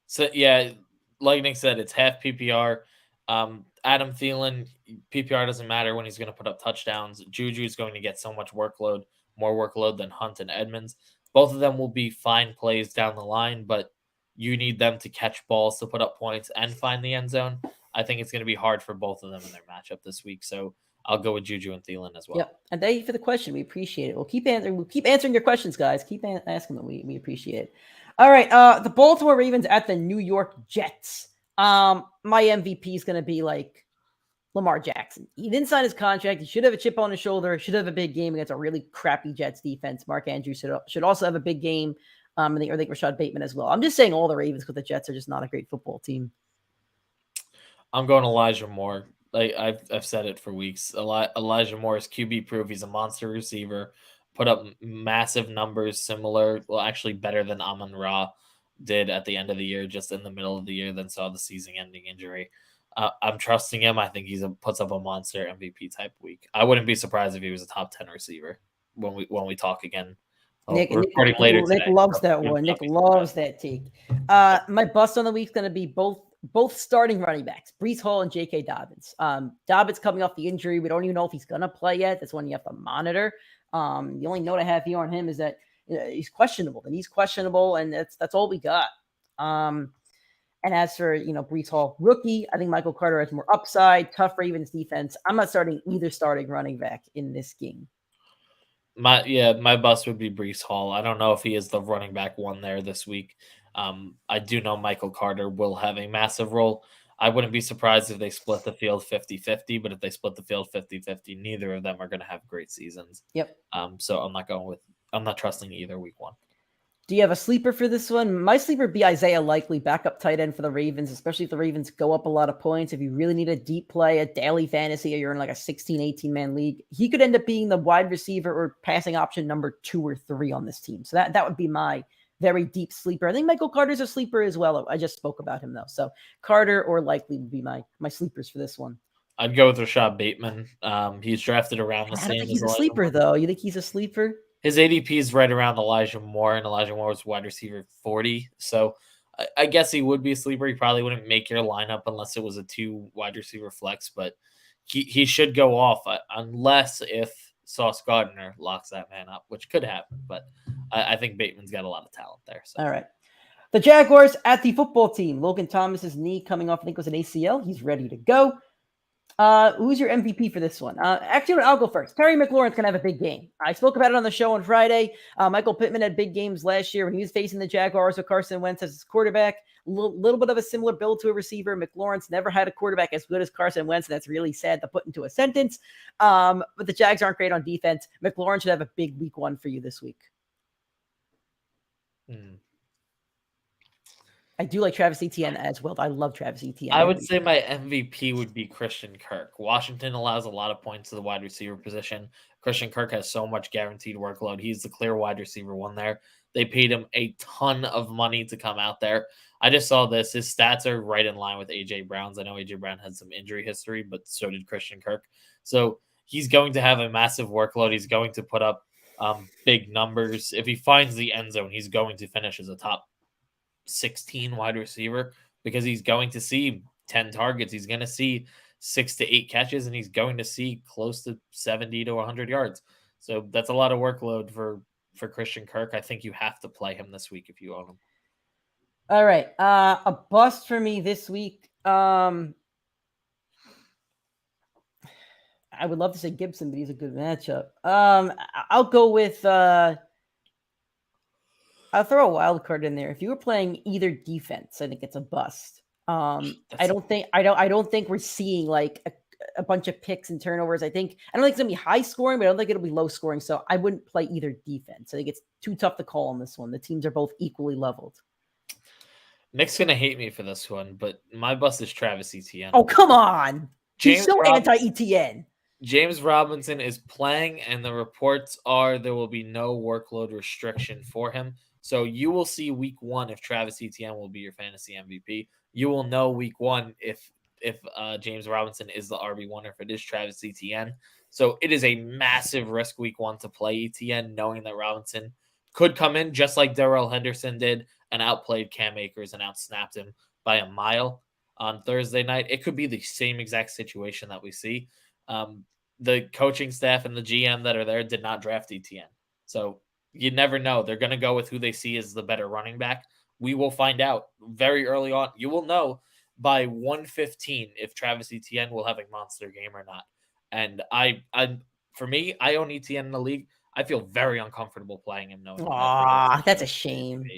So, yeah, like Nick said, it's half PPR. Adam Thielen, PPR doesn't matter when he's going to put up touchdowns. Juju is going to get so much workload, more workload than Hunt and Edmonds. Both of them will be fine plays down the line, but you need them to catch balls to put up points and find the end zone. I think it's going to be hard for both of them in their matchup this week. So I'll go with Juju and Thielen as well. Yep. And thank you for the question. We appreciate it. We'll keep answering your questions, guys. Keep asking them. We appreciate it. All right. The Baltimore Ravens at the New York Jets. My MVP is going to be like Lamar Jackson. He didn't sign his contract. He should have a chip on his shoulder. Should have a big game against a really crappy Jets defense. Mark Andrews should also have a big game. I think Rashad Bateman as well. I'm just saying all the Ravens because the Jets are just not a great football team. I'm going Elijah Moore. I've said it for weeks. Elijah Moore is QB proof. He's a monster receiver. Put up massive numbers, actually better than Amon-Ra did at the end of the year, just in the middle of the year, then saw the season-ending injury. I'm trusting him. I think puts up a monster MVP type week. I wouldn't be surprised if he was a top 10 receiver when we talk again. Nick later Nick loves that one. Nick loves that take. My bust on the week is going to be both starting running backs, Breece Hall and J.K. Dobbins. Dobbins coming off the injury. We don't even know if he's going to play yet. That's one you have to monitor. The only note I have here on him is that he's questionable, and that's all we got. And as for Breece Hall, rookie, I think Michael Carter has more upside. Tough Ravens defense. I'm not starting either starting running back in this game. My bust would be Breece Hall. I don't know if he is the running back 1 there this week. I do know Michael Carter will have a massive role. I wouldn't be surprised if they split the field 50-50, but if they split the field 50-50, neither of them are going to have great seasons. Yep. So I'm not trusting either week 1. Do you have a sleeper for this one? My sleeper would be Isaiah Likely, backup tight end for the Ravens, especially if the Ravens go up a lot of points. If you really need a deep play, a daily fantasy, or you're in like a 16, 18-man league, he could end up being the wide receiver or passing option number 2 or 3 on this team. So that would be my very deep sleeper. I think Michael Carter's a sleeper as well. I just spoke about him, though. So Carter or Likely would be my sleepers for this one. I'd go with Rashad Bateman. He's drafted around the same. I don't think he's a sleeper, though. You think he's a sleeper? His ADP is right around Elijah Moore, and Elijah Moore was wide receiver 40. So I guess he would be a sleeper. He probably wouldn't make your lineup unless it was a 2 wide receiver flex, but he should go off unless if Sauce Gardner locks that man up, which could happen. But I think Bateman's got a lot of talent there. So. All right. The Jaguars at the football team. Logan Thomas's knee coming off, I think it was an ACL. He's ready to go. Who's your MVP for this one? Actually, I'll go first. Terry McLaurin's going to have a big game. I spoke about it on the show on Friday. Michael Pittman had big games last year when he was facing the Jaguars with Carson Wentz as his quarterback. Little bit of a similar build to a receiver. McLaurin's never had a quarterback as good as Carson Wentz, and that's really sad to put into a sentence. But the Jags aren't great on defense. McLaurin should have a big week 1 for you this week. I do like Travis Etienne as well. I love Travis Etienne. I would say my MVP would be Christian Kirk. Washington allows a lot of points to the wide receiver position. Christian Kirk has so much guaranteed workload. He's the clear wide receiver one there. They paid him a ton of money to come out there. I just saw this. His stats are right in line with A.J. Brown's. I know A.J. Brown had some injury history, but so did Christian Kirk. So he's going to have a massive workload. He's going to put up big numbers. If he finds the end zone, he's going to finish as a top 16 wide receiver because he's going to see 10 targets. He's going to see 6 to 8 catches, and he's going to see close to 70 to 100 yards. So that's a lot of workload for Christian Kirk. I think you have to play him this week if you own him. All right. A bust for me this week. I would love to say Gibson, but he's a good matchup. I'll go with I'll throw a wild card in there. If you were playing either defense, I think it's a bust. I don't think we're seeing like a bunch of picks and turnovers. I don't think it's gonna be high scoring, but I don't think it'll be low scoring. So I wouldn't play either defense. I think it's too tough to call on this one. The teams are both equally leveled. Nick's gonna hate me for this one, but my bust is Travis Etienne. Oh, come on. He's so anti-ETN. James Robinson is playing, and the reports are there will be no workload restriction for him. So you will see week 1 if Travis Etienne will be your fantasy MVP. You will know week 1 if James Robinson is the RB1 or if it is Travis Etienne. So it is a massive risk week 1 to play Etienne, knowing that Robinson could come in just like Darrell Henderson did and outplayed Cam Akers and outsnapped him by a mile on Thursday night. It could be the same exact situation that we see. The coaching staff and the GM that are there did not draft Etienne. So you never know. They're going to go with who they see as the better running back. We will find out very early on. You will know by 1:15 if Travis Etienne will have a monster game or not. And for me, I own Etienne in the league. I feel very uncomfortable playing him. That's a shame.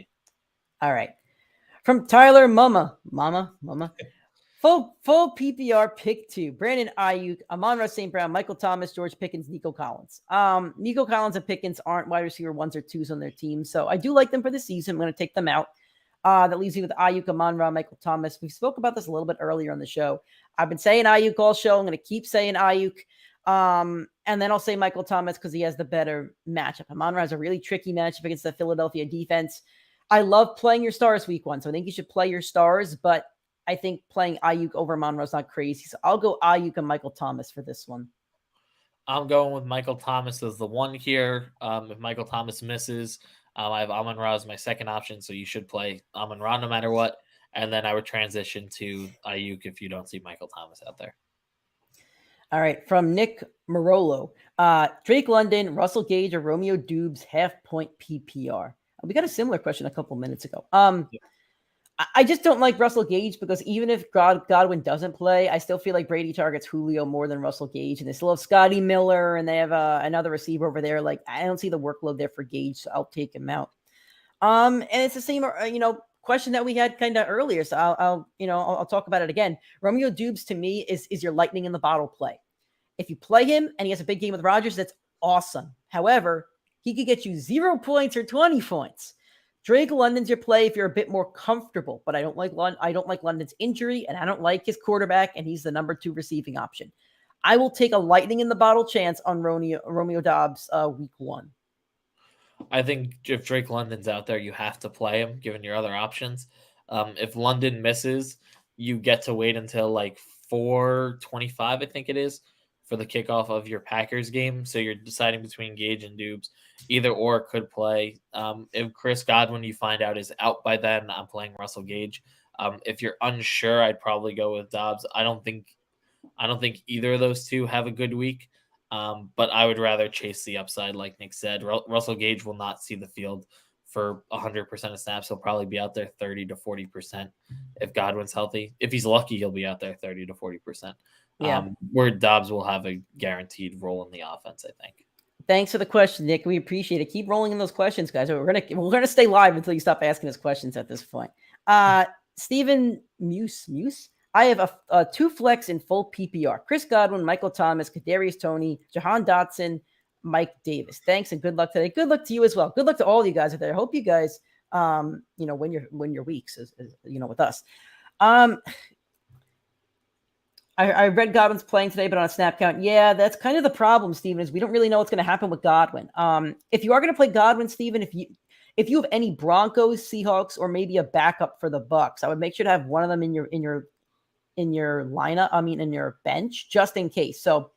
All right. From Tyler Mama. Full PPR pick 2. Brandon Ayuk, Amon-Ra St. Brown, Michael Thomas, George Pickens, Nico Collins. Nico Collins and Pickens aren't wide receiver 1s or 2s on their team, so I do like them for the season. I'm going to take them out. That leaves me with Ayuk, Amon-Ra, Michael Thomas. We spoke about this a little bit earlier on the show. I've been saying Ayuk all show. I'm going to keep saying Ayuk. And then I'll say Michael Thomas because he has the better matchup. Amon-Ra has a really tricky matchup against the Philadelphia defense. I love playing your stars week 1, so I think you should play your stars, but I think playing Ayuk over Amon-Ra is not crazy. So I'll go Ayuk and Michael Thomas for this one. I'm going with Michael Thomas as the one here. If Michael Thomas misses, I have Amon-Ra as my second option, so you should play Amon-Ra no matter what. And then I would transition to Ayuk if you don't see Michael Thomas out there. All right, from Nick Marolo. Drake London, Russell Gage, or Romeo Dubes, half-point PPR. We got a similar question a couple minutes ago. I just don't like Russell Gage because even if Godwin doesn't play, I still feel like Brady targets Julio more than Russell Gage. And they still have Scotty Miller, and they have another receiver over there. Like, I don't see the workload there for Gage, so I'll take him out. And it's the same, question that we had kind of earlier. So I'll talk about it again. Romeo Dubes to me is your lightning in the bottle play. If you play him and he has a big game with Rodgers, that's awesome. However, he could get you 0 points or 20 points. Drake London's your play if you're a bit more comfortable, but I don't like London's injury, and I don't like his quarterback, and he's the number 2 receiving option. I will take a lightning in the bottle chance on Romeo Dobbs week 1. I think if Drake London's out there, you have to play him, given your other options. If London misses, you get to wait until like 4:25, I think it is, for the kickoff of your Packers game. So you're deciding between Gage and Dubes. Either or could play. If Chris Godwin, you find out, is out by then, I'm playing Russell Gage. If you're unsure, I'd probably go with Dobbs. I don't think either of those two have a good week. But I would rather chase the upside, like Nick said. Russell Gage will not see the field for 100% of snaps. He'll probably be out there 30 to 40% if Godwin's healthy. If he's lucky, he'll be out there 30 to 40%. Yeah. Where Dobbs will have a guaranteed role in the offense, I think. Thanks for the question, Nick. We appreciate it. Keep rolling in those questions, guys. We're gonna stay live until you stop asking us questions at this point. Stephen Muse. I have a 2 flex in full PPR. Chris Godwin, Michael Thomas, Kadarius Toney, Jahan Dotson, Mike Davis. Thanks and good luck today. Good luck to you as well. Good luck to all you guys out there. I hope you guys win your weeks, as with us. I read Godwin's playing today, but on a snap count. Yeah, that's kind of the problem, Steven, is we don't really know what's going to happen with Godwin. If you are going to play Godwin, Steven, if you have any Broncos, Seahawks, or maybe a backup for the Bucks, I would make sure to have one of them in your lineup. In your bench, just in case. So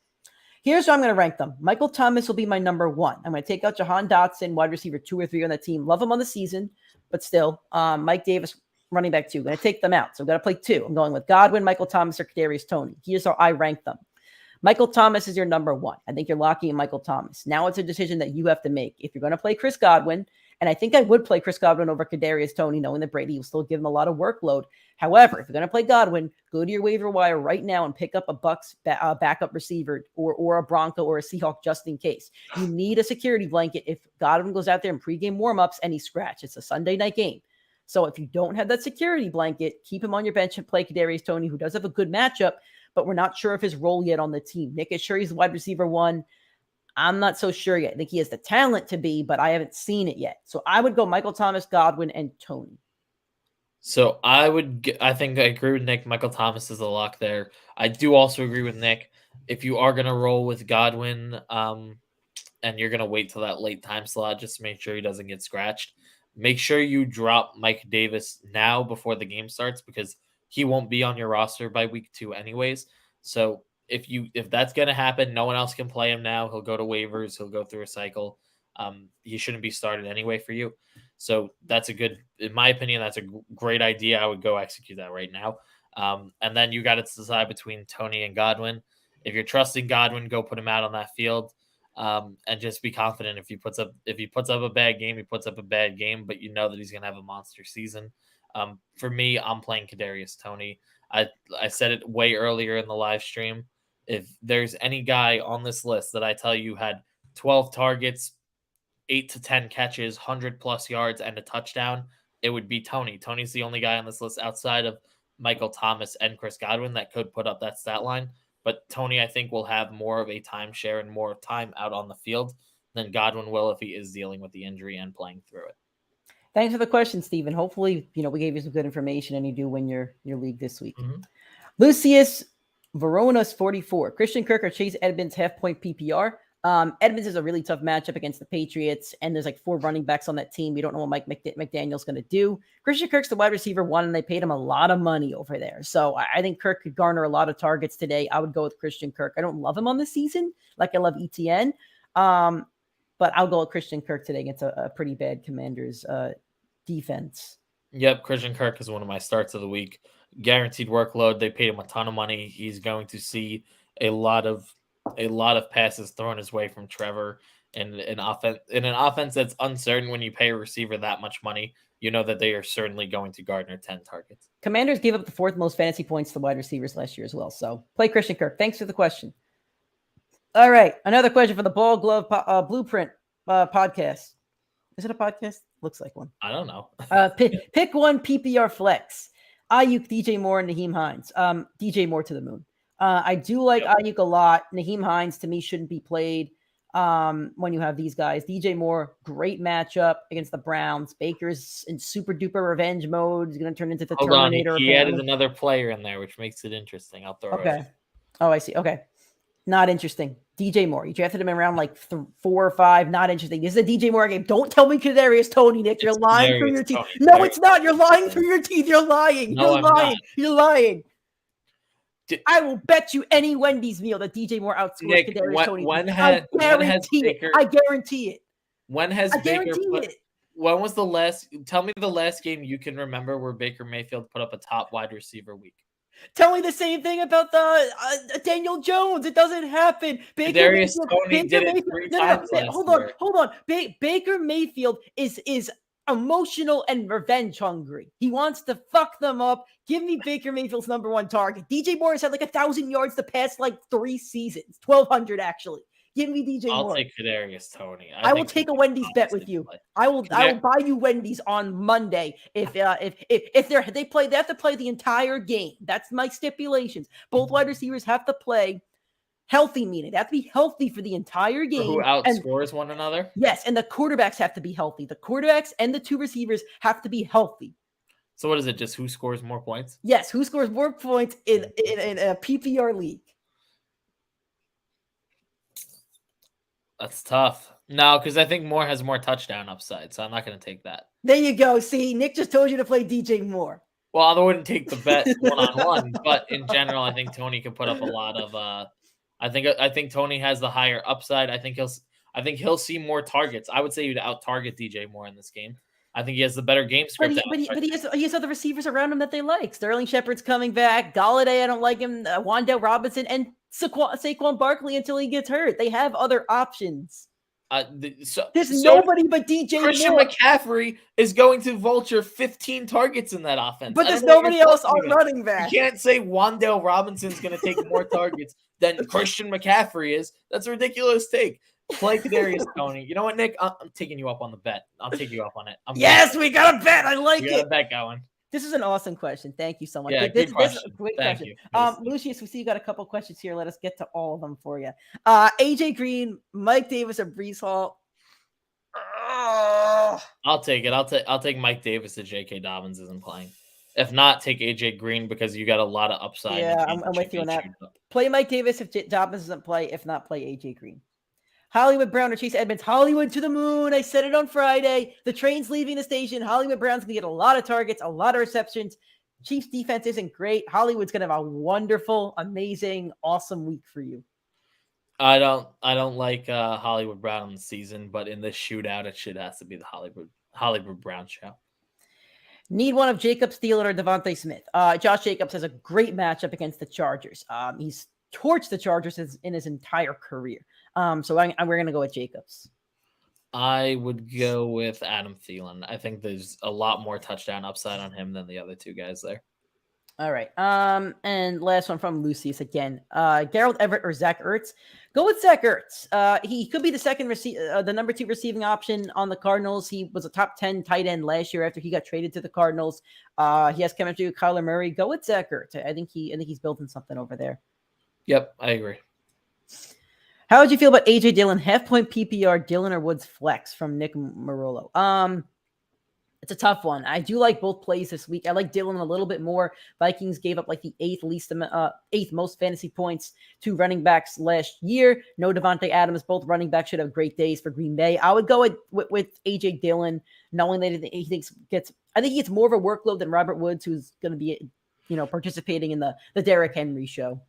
here's how I'm going to rank them. Michael Thomas will be my number 1. I'm going to take out Jahan Dotson, wide receiver 2 or 3 on that team. Love him on the season, but still, Mike Davis, running back 2. Going to take them out. So I'm going to play 2. I'm going with Godwin, Michael Thomas, or Kadarius Toney. Here's how I rank them. Michael Thomas is your number 1. I think you're locking in Michael Thomas. Now it's a decision that you have to make. If you're going to play Chris Godwin, and I think I would play Chris Godwin over Kadarius Toney, knowing that Brady will still give him a lot of workload. However, if you're going to play Godwin, go to your waiver wire right now and pick up a Bucks backup receiver or a Bronco or a Seahawk just in case. You need a security blanket if Godwin goes out there in pregame warmups and he's scratched. It's a Sunday night game. So if you don't have that security blanket, keep him on your bench and play Kadarius Toney, who does have a good matchup, but we're not sure of his role yet on the team. Nick is sure he's wide receiver 1. I'm not so sure yet. I think he has the talent to be, but I haven't seen it yet. So I would go Michael Thomas, Godwin, and Toney. So I think I agree with Nick. Michael Thomas is a lock there. I do also agree with Nick. If you are going to roll with Godwin, and you're going to wait till that late time slot just to make sure he doesn't get scratched, make sure you drop Mike Davis now before the game starts, because he won't be on your roster by week 2 anyways. So if that's going to happen, no one else can play him now. He'll go to waivers. He'll go through a cycle. He shouldn't be started anyway for you. So in my opinion, that's a great idea. I would go execute that right now. And then you got to decide between Toney and Godwin. If you're trusting Godwin, go put him out on that field. And just be confident if he puts up a bad game, he puts up a bad game, but you know that he's going to have a monster season. For me, I'm playing Kadarius Toney. I said it way earlier in the live stream. If there's any guy on this list that I tell you had 12 targets, 8 to 10 catches, 100+ yards, and a touchdown, it would be Toney. Toney's the only guy on this list outside of Michael Thomas and Chris Godwin that could put up that stat line. But Toney, I think, will have more of a timeshare and more time out on the field than Godwin will if he is dealing with the injury and playing through it. Thanks for the question, Stephen. Hopefully, we gave you some good information and you do win your league this week. Mm-hmm. Lucius Veronas 44. Christian Kirk or Chase Edmonds half-point PPR. Edmonds is a really tough matchup against the Patriots, and there's like 4 running backs on that team. We don't know what Mike McDaniel's going to do. Christian Kirk's the wide receiver 1, and they paid him a lot of money over there. So I think Kirk could garner a lot of targets today. I would go with Christian Kirk. I don't love him on the season like I love ETN, but I'll go with Christian Kirk today against a pretty bad Commanders defense. Yep, Christian Kirk is one of my starts of the week. Guaranteed workload. They paid him a ton of money. He's going to see a lot of passes thrown his way from Trevor in an offense that's uncertain. When you pay a receiver that much money, you know that they are certainly going to garner 10 targets. Commanders gave up the 4th most fantasy points to wide receivers last year as well. So play Christian Kirk. Thanks for the question. All right. Another question for the Ball Glove Blueprint podcast. Is it a podcast? Looks like one. I don't know. Pick one PPR flex. Ayuk, DJ Moore, and Naheem Hines. DJ Moore to the moon. I do like Ayuk a lot. Naheem Hines, to me, shouldn't be played when you have these guys. DJ Moore, great matchup against the Browns. Baker's in super duper revenge mode. He's going to turn into the Terminator. He added another player in there, which makes it interesting. I'll throw it. Okay. Oh, I see. Okay. Not interesting. DJ Moore. You drafted him in around like 4 or 5. Not interesting. This is a DJ Moore game. Don't tell me Kadarius Toney, Nick. You're lying through your teeth. No, it's not. You're lying through your teeth. You're lying. You're lying. You're lying. I will bet you any Wendy's meal that DJ Moore outscores Kadarius Toney. I guarantee it. When was the last? Tell me the last game you can remember where Baker Mayfield put up a top wide receiver week. Tell me the same thing about the Daniel Jones. It doesn't happen. Kadarius Toney did it 3 times last year. Hold on. Baker Mayfield is emotional and revenge hungry. He wants to fuck them up. Give me Baker Mayfield's number 1 target. DJ Moore has had like 1,000 yards the past like 3 seasons. 1,200 actually. Give me DJ Moore. I'll take Kadarius Toney. I will take a Wendy's bet with you. I will buy you Wendy's on Monday if they have to play the entire game. That's my stipulations. Both wide receivers have to play Healthy meaning they have to be healthy for the entire game. Who outscores one another? Yes, and the quarterbacks have to be healthy. The quarterbacks and the two receivers have to be healthy. So what is it? Just who scores more points? Yes, who scores more points in a PPR league? That's tough. No, because I think Moore has more touchdown upside, so I'm not going to take that. There you go. See, Nick just told you to play DJ Moore. Well, I wouldn't take the bet one-on-one, but in general, I think Tony can put up a lot of. I think Tony has the higher upside. I think he'll see more targets. I would say you'd out-target DJ Moore in this game. I think he has the better game script. But he has other receivers around him that they like. Sterling Shepard's coming back. Galladay, I don't like him. Wan'Dale Robinson and Saquon Barkley until he gets hurt. They have other options. There's nobody but DJ Christian Moore. McCaffrey is going to vulture 15 targets in that offense. But there's nobody else on running back. You can't say Wan'Dale Robinson's going to take more targets than Christian McCaffrey is. That's a ridiculous take. Play Kadarius Toney. You know what, Nick? I'm taking you up on the bet. I'll take you up on it. Yes, we got a bet. I like it. We got a bet going. This is an awesome question. Thank you so much. Yeah, this question. is a great Thank question. you. Lucius, we see you got a couple questions here. Let us get to all of them for you. AJ Green, Mike Davis, or Breece Hall? I'll take it. I'll take Mike Davis if J.K. Dobbins isn't playing. If not, take AJ Green because you got a lot of upside. Yeah, I'm with you on that. Play Mike Davis if Dobbins doesn't play. If not, play AJ Green. Hollywood Brown or Chase Edmonds. Hollywood to the moon. I said it on Friday. The train's leaving the station. Hollywood Brown's going to get a lot of targets, a lot of receptions. Chiefs defense isn't great. Hollywood's going to have a wonderful, amazing, awesome week for you. I don't like Hollywood Brown in the season, but in this shootout, it has to be the Hollywood Brown show. Need one of Jacob Thielen or Devontae Smith. Josh Jacobs has a great matchup against the Chargers. He's torched the Chargers in his entire career. So we're going to go with Jacobs. I would go with Adam Thielen. I think there's a lot more touchdown upside on him than the other two guys there. All right. And last one from Lucius again. Gerald Everett or Zach Ertz? Go with Zach Ertz. He could be the number 2 receiving option on the Cardinals. He was a top 10 tight end last year after he got traded to the Cardinals. He has chemistry with Kyler Murray. Go with Zach Ertz. I think he's building something over there. Yep, I agree. How would you feel about AJ Dillon, half-point PPR, Dillon or Woods flex from Nick Marolo? It's a tough one. I do like both plays this week. I like Dillon a little bit more. Vikings gave up like the eighth most fantasy points to running backs last year. No Devontae Adams. Both running backs should have great days for Green Bay. I would go with AJ Dillon, knowing that I think he gets more of a workload than Robert Woods, who's going to be, participating in the Derrick Henry show.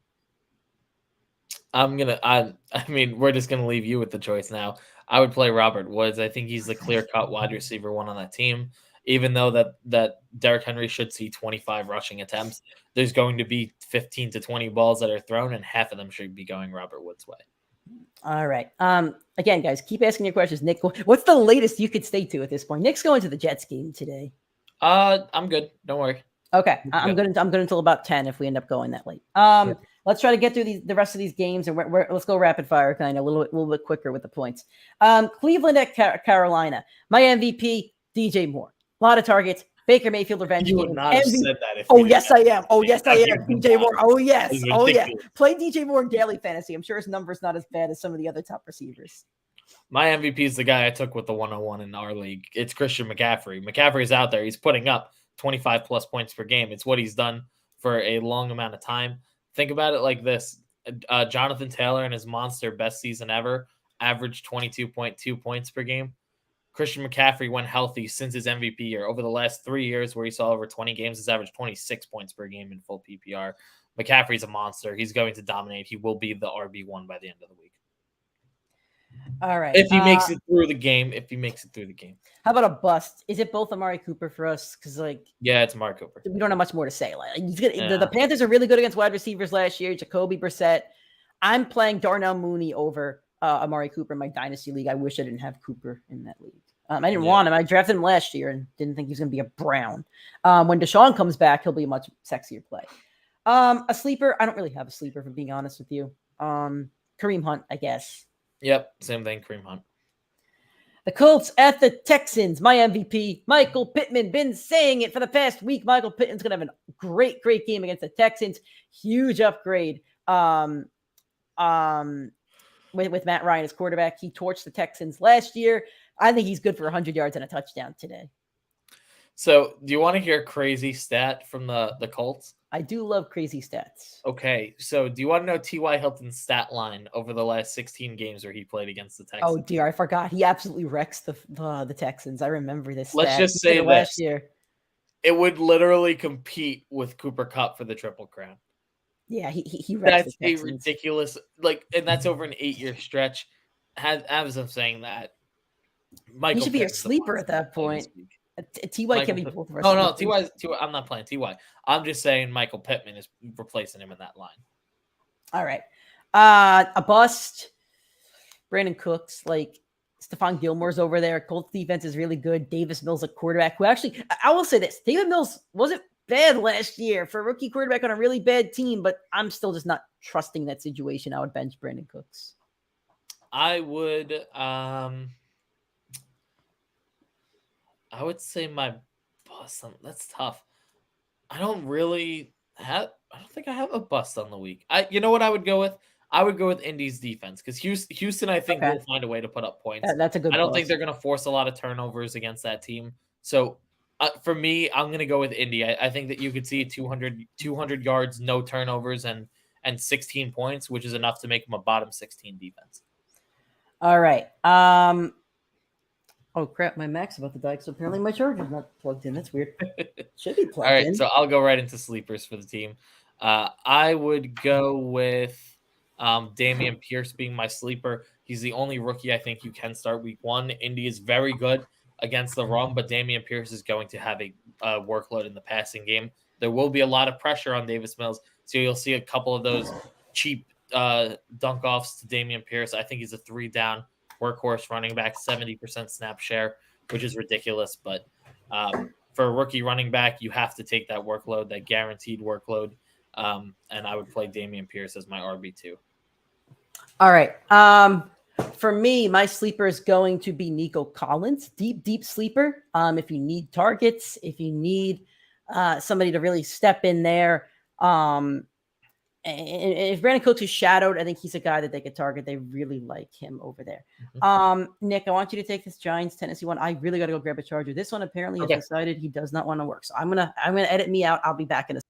I mean, we're just going to leave you with the choice now. I would play Robert Woods. I think he's the clear-cut wide receiver one on that team. Even though that Derrick Henry should see 25 rushing attempts, there's going to be 15 to 20 balls that are thrown, and half of them should be going Robert Woods' way. All right. Again, guys, keep asking your questions. Nick, what's the latest you could stay to at this point? Nick's going to the Jets game today. I'm good. Don't worry. Okay. I'm good until about 10 if we end up going that late. Yeah. Let's try to get through the rest of these games, and let's go rapid fire, kind of a little bit quicker with the points. Cleveland at Carolina. My MVP, DJ Moore. A lot of targets. Baker Mayfield revenge game. You would not have said that. Yes, I am. DJ Moore. Oh, yes. Oh, yeah. Play DJ Moore in daily fantasy. I'm sure his number's not as bad as some of the other top receivers. My MVP is the guy I took with the 101 in our league. It's Christian McCaffrey. McCaffrey's out there. He's putting up 25-plus points per game. It's what he's done for a long amount of time. Think about it like this. Jonathan Taylor in his monster best season ever averaged 22.2 points per game. Christian McCaffrey went healthy since his MVP year. Over the last 3 years where he saw over 20 games, has averaged 26 points per game in full PPR. McCaffrey's a monster. He's going to dominate. He will be the RB1 by the end of the week. All right. If he makes it through the game. How about a bust? Is it both Amari Cooper for us? Because yeah, it's Amari Cooper. We don't have much more to say. The Panthers are really good against wide receivers last year. Jacoby Brissett. I'm playing Darnell Mooney over Amari Cooper in my dynasty league. I wish I didn't have Cooper in that league. I didn't want him. I drafted him last year and didn't think he was going to be a Brown. When Deshaun comes back, he'll be a much sexier play. A sleeper. I don't really have a sleeper, if I'm being honest with you. Kareem Hunt, I guess. Yep, same thing, Kareem Hunt. The Colts at the Texans. My MVP, Michael Pittman. Been saying it for the past week. Michael Pittman's going to have a great game against the Texans. Huge upgrade. with Matt Ryan as quarterback. He torched the Texans last year. I think he's good for 100 yards and a touchdown today. So, do you want to hear a crazy stat from the Colts? I do love crazy stats. Okay, so do you want to know T.Y. Hilton's stat line over the last 16 games where he played against the Texans? Oh dear, I forgot. He absolutely wrecks the Texans. I remember this. Let's just say this. Last year. It would literally compete with Cooper Kupp for the Triple Crown. Yeah, he wrecks That's the a Texans. ridiculous, and that's over an 8-year stretch. As I'm saying that, Michael He should be your Pittman's the sleeper monster at that play this point. week. T.Y. can be both of us. Oh no, T.Y. I'm not playing T.Y. I'm just saying Michael Pittman is replacing him in that line. All right. A bust. Brandon Cooks, Stephon Gilmore's over there. Colts defense is really good. Davis Mills, a quarterback who actually, I will say this, David Mills wasn't bad last year for a rookie quarterback on a really bad team, but I'm still just not trusting that situation. I would bench Brandon Cooks. I would say my bust. That's tough. I don't think I have a bust on the week. You know what I would go with? I would go with Indy's defense because Houston, I think, will find a way to put up points. That's a good. I don't think they're going to force a lot of turnovers against that team. So for me, I'm going to go with Indy. I think that you could see 200 yards, no turnovers, and 16 points, which is enough to make them a bottom 16 defense. All right. Oh crap! My Mac's about to die, so apparently my charger's not plugged in. That's weird. Should be plugged in. All right, so I'll go right into sleepers for the team. I would go with Dameon Pierce being my sleeper. He's the only rookie I think you can start week 1. Indy is very good against the run, but Dameon Pierce is going to have a workload in the passing game. There will be a lot of pressure on Davis Mills, so you'll see a couple of those cheap dunk offs to Dameon Pierce. I think he's a 3-down workhorse running back, 70% snap share, which is ridiculous. But for a rookie running back, you have to take that workload, that guaranteed workload. And I would play Dameon Pierce as my RB2. All right. For me, my sleeper is going to be Nico Collins. Deep sleeper. If you need targets, if you need somebody to really step in there. And if Brandon Cooks is shadowed, I think he's a guy that they could target. They really like him over there. Mm-hmm. Nick, I want you to take this Giants Tennessee one. I really got to go grab a charger. This one apparently has decided he does not want to work. So I'm gonna edit me out. I'll be back in a.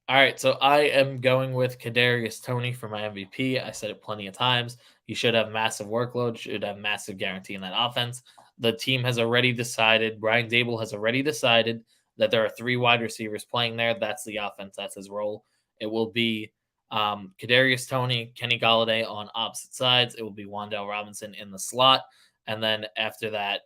All right, so I am going with Kadarius Toney for my MVP. I said it plenty of times. He should have massive workload, should have massive guarantee in that offense. The team has already decided, Brian Dable has already decided that there are 3 wide receivers playing there. That's the offense. That's his role. It will be Kadarius Toney, Kenny Golladay on opposite sides. It will be Wan'Dale Robinson in the slot. And then after that,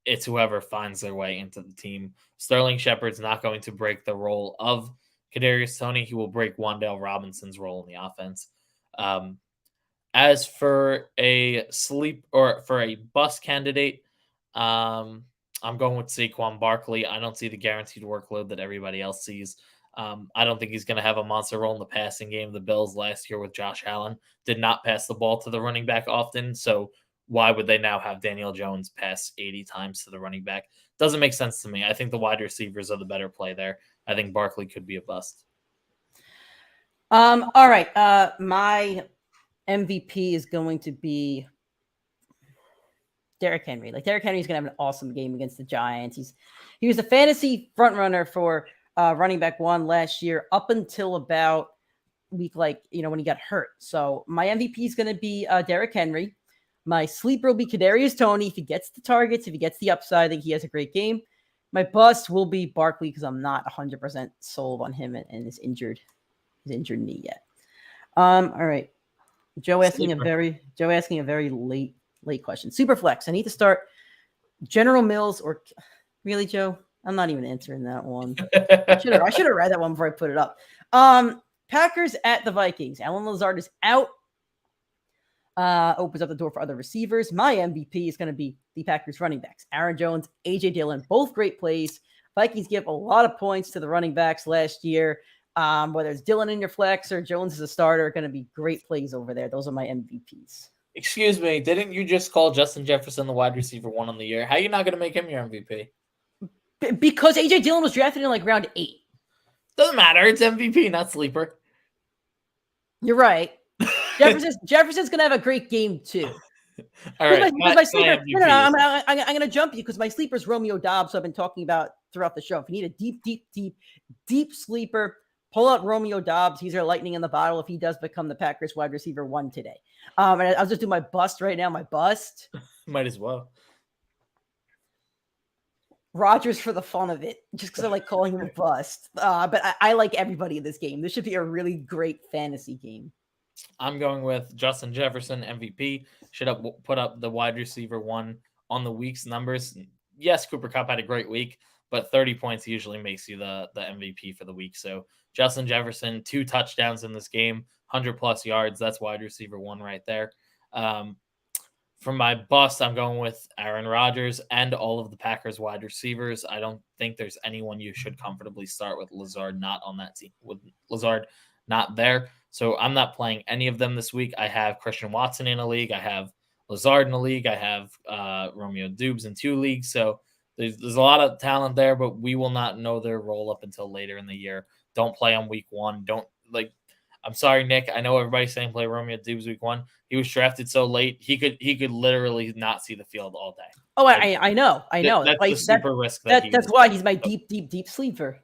it's whoever finds their way into the team. Sterling Shepard's not going to break the role of Kadarius Toney. He will break Wan'Dale Robinson's role in the offense. As for a bust candidate, I'm going with Saquon Barkley. I don't see the guaranteed workload that everybody else sees. I don't think he's going to have a monster role in the passing game. The Bills last year with Josh Allen did not pass the ball to the running back often. So why would they now have Daniel Jones pass 80 times to the running back? Doesn't make sense to me. I think the wide receivers are the better play there. I think Barkley could be a bust. All right. My MVP is going to be Derrick Henry. Derrick Henry is going to have an awesome game against the Giants. He was a fantasy front runner for running back 1 last year up until about week when he got hurt. So my MVP is going to be Derrick Henry. My sleeper will be Kadarius Toney. If he gets the targets, if he gets the upside, I think he has a great game. My bust will be Barkley because I'm not 100% sold on him and his injured knee yet. All right. Joe asking a very late question. Superflex. I need to start General Mills or really, Joe? I'm not even answering that one. I should have read that one before I put it up. Packers at the Vikings. Allen Lazard is out. Opens up the door for other receivers. My MVP is going to be the Packers running backs. Aaron Jones, A.J. Dillon, both great plays. Vikings give a lot of points to the running backs last year. Whether it's Dillon in your flex or Jones as a starter, are going to be great plays over there. Those are my MVPs. Excuse me, didn't you just call Justin Jefferson the wide receiver 1 on the year? How are you not going to make him your MVP? Because A.J. Dillon was drafted in round 8. Doesn't matter. It's MVP, not sleeper. You're right. Jefferson's gonna have a great game too. All right, My sleeper. MVP No, is- I'm going to jump you because my sleeper is Romeo Dobbs. Who I've been talking about throughout the show. If you need a deep sleeper, pull out Romeo Dobbs. He's our lightning in the bottle if he does become the Packers wide receiver 1 today. And I'll just do my bust right now. My bust. Might as well. Rodgers for the fun of it, just because I like calling him a bust. But I like everybody in this game. This should be a really great fantasy game. I'm going with Justin Jefferson, MVP. Should have put up the wide receiver 1 on the week's numbers. Yes, Cooper Kupp had a great week, but 30 points usually makes you the MVP for the week. So Justin Jefferson, 2 touchdowns in this game, 100+ yards. That's wide receiver 1 right there. For my bust, I'm going with Aaron Rodgers and all of the Packers wide receivers. I don't think there's anyone you should comfortably start with Lazard not on that team, with Lazard not there. So I'm not playing any of them this week. I have Christian Watson in a league. I have Lazard in a league. I have Romeo Doubs in 2 leagues. So there's a lot of talent there, but we will not know their role up until later in the year. Don't play on week 1. I'm sorry, Nick. I know everybody's saying play Romeo Doubs week 1. He was drafted so late. He could literally not see the field all day. Oh, I know. That's the super risk. That's why he's my deep sleeper.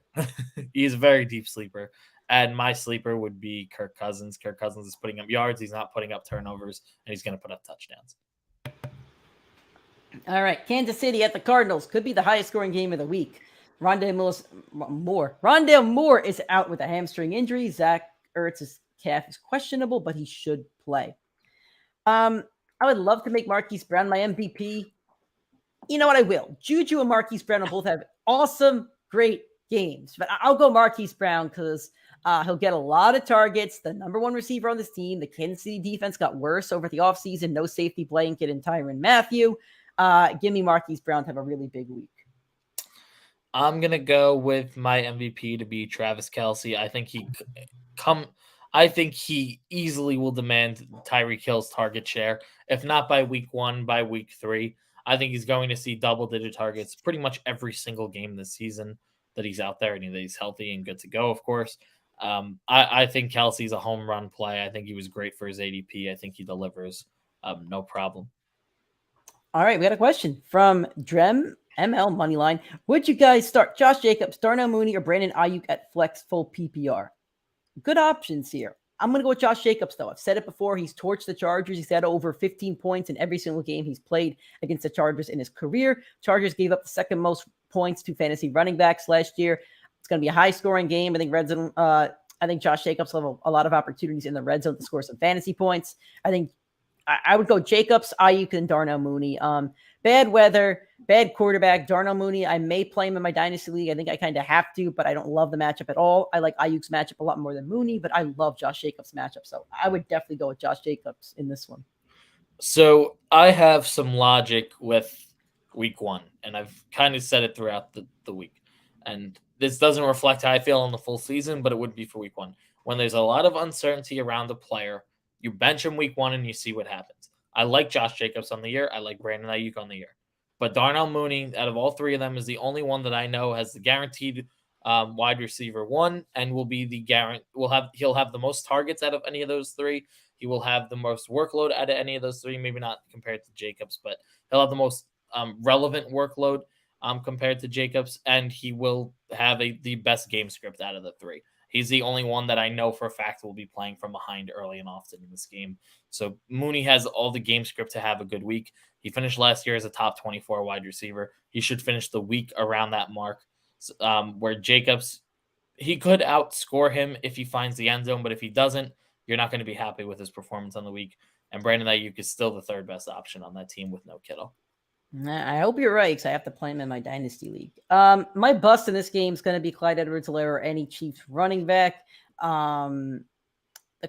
He's a very deep sleeper. And my sleeper would be Kirk Cousins. Kirk Cousins is putting up yards. He's not putting up turnovers, and he's going to put up touchdowns. All right. Kansas City at the Cardinals could be the highest scoring game of the week. Rondale Moore is out with a hamstring injury. Zach Ertz's calf is questionable, but he should play. I would love to make Marquise Brown my MVP. You know what? I will. Juju and Marquise Brown will both have awesome, great games, but I'll go Marquise Brown because he'll get a lot of targets. The number 1 receiver on this team. The Kansas City defense got worse over the offseason. No safety blanket and Tyrann Mathieu. Give me Marquise Brown to have a really big week. I'm going to go with my MVP to be Travis Kelce. I think he easily will demand Tyreek Hill's target share. If not by week 1, by week 3. I think he's going to see double-digit targets pretty much every single game this season that he's out there and that he's healthy and good to go, of course. I think Kelsey's a home run play. I think he was great for his ADP. I think he delivers no problem. All right, we got a question from Drem ML Moneyline. Would you guys start Josh Jacobs, Darnell Mooney, or Brandon Ayuk at flex full PPR? Good options here. I'm going to go with Josh Jacobs, though. I've said it before. He's torched the Chargers. He's had over 15 points in every single game he's played against the Chargers in his career. Chargers gave up the second most points to fantasy running backs last year. It's going to be a high-scoring game. I think red zone. I think Josh Jacobs will have a lot of opportunities in the red zone to score some fantasy points. I think I would go Jacobs, Ayuk, and Darnell Mooney. Bad weather, bad quarterback. Darnell Mooney, I may play him in my dynasty league. I think I kind of have to, but I don't love the matchup at all. I like Ayuk's matchup a lot more than Mooney, but I love Josh Jacobs' matchup. So I would definitely go with Josh Jacobs in this one. So I have some logic with week 1, and I've kind of said it throughout the week. And this doesn't reflect how I feel on the full season, but it would be for week 1. When there's a lot of uncertainty around the player, you bench him week 1 and you see what happens. I like Josh Jacobs on the year. I like Brandon Ayuk on the year. But Darnell Mooney, out of all 3 of them, is the only one that I know has the guaranteed wide receiver 1 and will be he'll have the most targets out of any of those 3. He will have the most workload out of any of those 3, maybe not compared to Jacobs, but he'll have the most relevant workload compared to Jacobs, and he will have the best game script out of the 3. He's the only one that I know for a fact will be playing from behind early and often in this game. So Mooney has all the game script to have a good week. He finished last year as a top 24 wide receiver. He should finish the week around that mark, where Jacobs, he could outscore him if he finds the end zone, but if he doesn't, you're not going to be happy with his performance on the week. And Brandon Ayuk is still the 3rd best option on that team with no Kittle. I hope you're right because I have to play him in my dynasty league. My bust in this game is going to be Clyde Edwards-Helaire or any Chiefs running back. The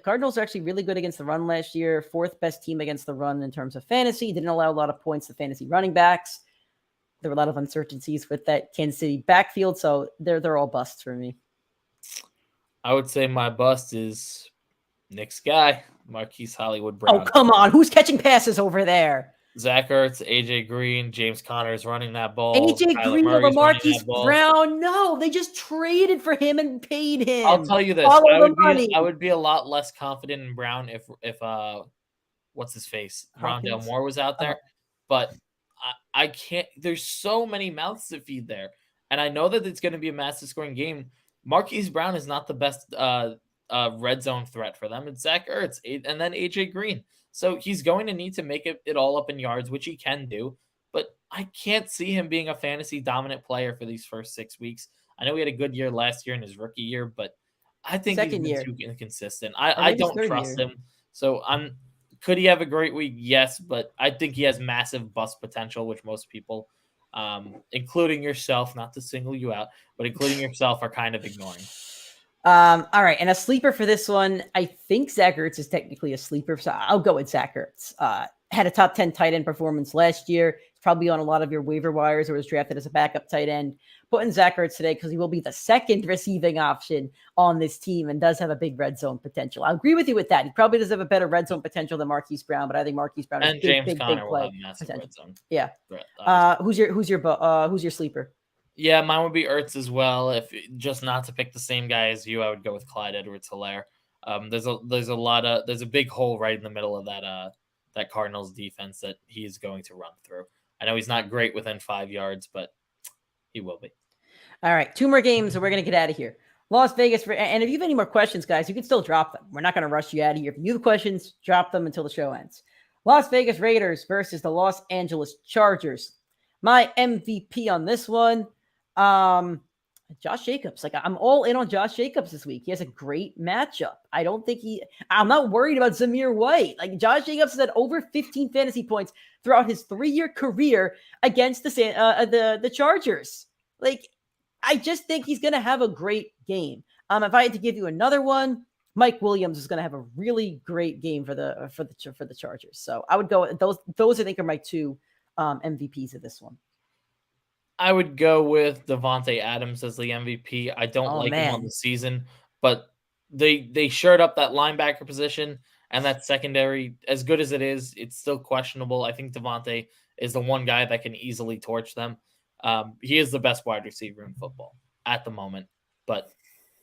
Cardinals are actually really good against the run last year. 4th best team against the run in terms of fantasy. Didn't allow a lot of points to fantasy running backs. There were a lot of uncertainties with that Kansas City backfield, so they're all busts for me. I would say my bust is Nick's guy, Marquise Hollywood Brown. Oh, come on. Who's catching passes over there? Zach Ertz, AJ Green, James Conner is running that ball. AJ Kyler Green over Murray's running Marquise that ball. Brown. No, they just traded for him and paid him. I'll tell you this: Follow I would be a lot less confident in Brown if what's his face, Hopkins? Rondale Moore was out there. But I can't. There's so many mouths to feed there, and I know that it's going to be a massive scoring game. Marquise Brown is not the best red zone threat for them. It's Zach Ertz and then AJ Green. So he's going to need to make it all up in yards, which he can do. But I can't see him being a fantasy dominant player for these first 6 weeks. I know he had a good year last year in his rookie year, but I think he's been too inconsistent. I don't trust him. So could he have a great week? Yes, but I think he has massive bust potential, which most people, including yourself, not to single you out, but including yourself, are kind of ignoring. All right, and a sleeper for this one, I think Zach Ertz is technically a sleeper, so I'll go with Zach Ertz. Had a top 10 tight end performance last year. He's probably on a lot of your waiver wires or was drafted as a backup tight end. Putting Zach Ertz today because he will be the second receiving option on this team and does have a big red zone potential. I agree with you with that. He probably does have a better red zone potential than Marquise Brown, but I think Marquise Brown and is James Conner will have massive red zone. Yeah. Threat, who's your sleeper? Yeah, mine would be Ertz as well. If just not to pick the same guy as you, I would go with Clyde Edwards-Helaire. There's a big hole right in the middle of that Cardinals defense that he's going to run through. I know he's not great within 5 yards, but he will be. All right, 2 more games and we're going to get out of here. Las Vegas, and if you have any more questions, guys, you can still drop them. We're not going to rush you out of here. If you have questions, drop them until the show ends. Las Vegas Raiders versus the Los Angeles Chargers. My MVP on this one, Josh Jacobs. I'm all in on Josh Jacobs this week. He has a great matchup. I'm not worried about Zamir White. Josh Jacobs has had over 15 fantasy points throughout his 3-year career against the Chargers. I just think he's going to have a great game. If I had to give you another one, Mike Williams is going to have a really great game for the Chargers. So I would go with those I think are my 2 MVPs of this one. I would go with Devontae Adams as the MVP. I don't him on the season, but they shored up that linebacker position and that secondary. As good as it is, it's still questionable. I think Devontae is the one guy that can easily torch them. He is the best wide receiver in football at the moment, but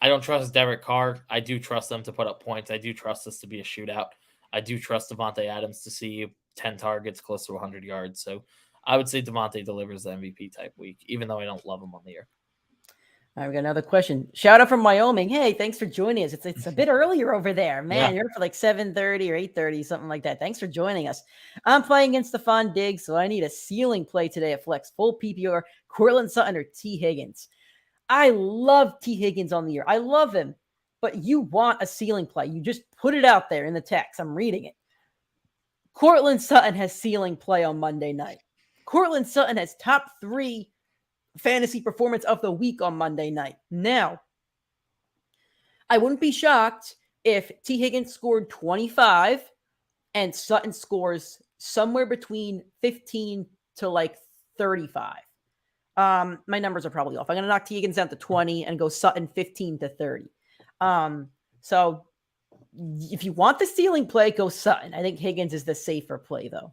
I don't trust Derek Carr. I do trust them to put up points. I do trust this to be a shootout. I do trust Devontae Adams to see 10 targets, close to 100 yards. So I would say Devontae delivers the MVP type week, even though I don't love him on the year. All right, we got another question. Shout out from Wyoming. Hey, thanks for joining us. It's a bit earlier over there. Man, You're up for 7:30 or 8:30, something like that. Thanks for joining us. I'm playing against Stephon Diggs, so I need a ceiling play today at flex. Full PPR, Courtland Sutton or T. Higgins. I love T. Higgins on the year. I love him, but you want a ceiling play. You just put it out there in the text. I'm reading it. Courtland Sutton has ceiling play on Monday night. Courtland Sutton has top 3 fantasy performance of the week on Monday night. Now, I wouldn't be shocked if T. Higgins scored 25 and Sutton scores somewhere between 15 to 35. My numbers are probably off. I'm going to knock T. Higgins down to 20 and go Sutton 15 to 30. So if you want the ceiling play, go Sutton. I think Higgins is the safer play, though.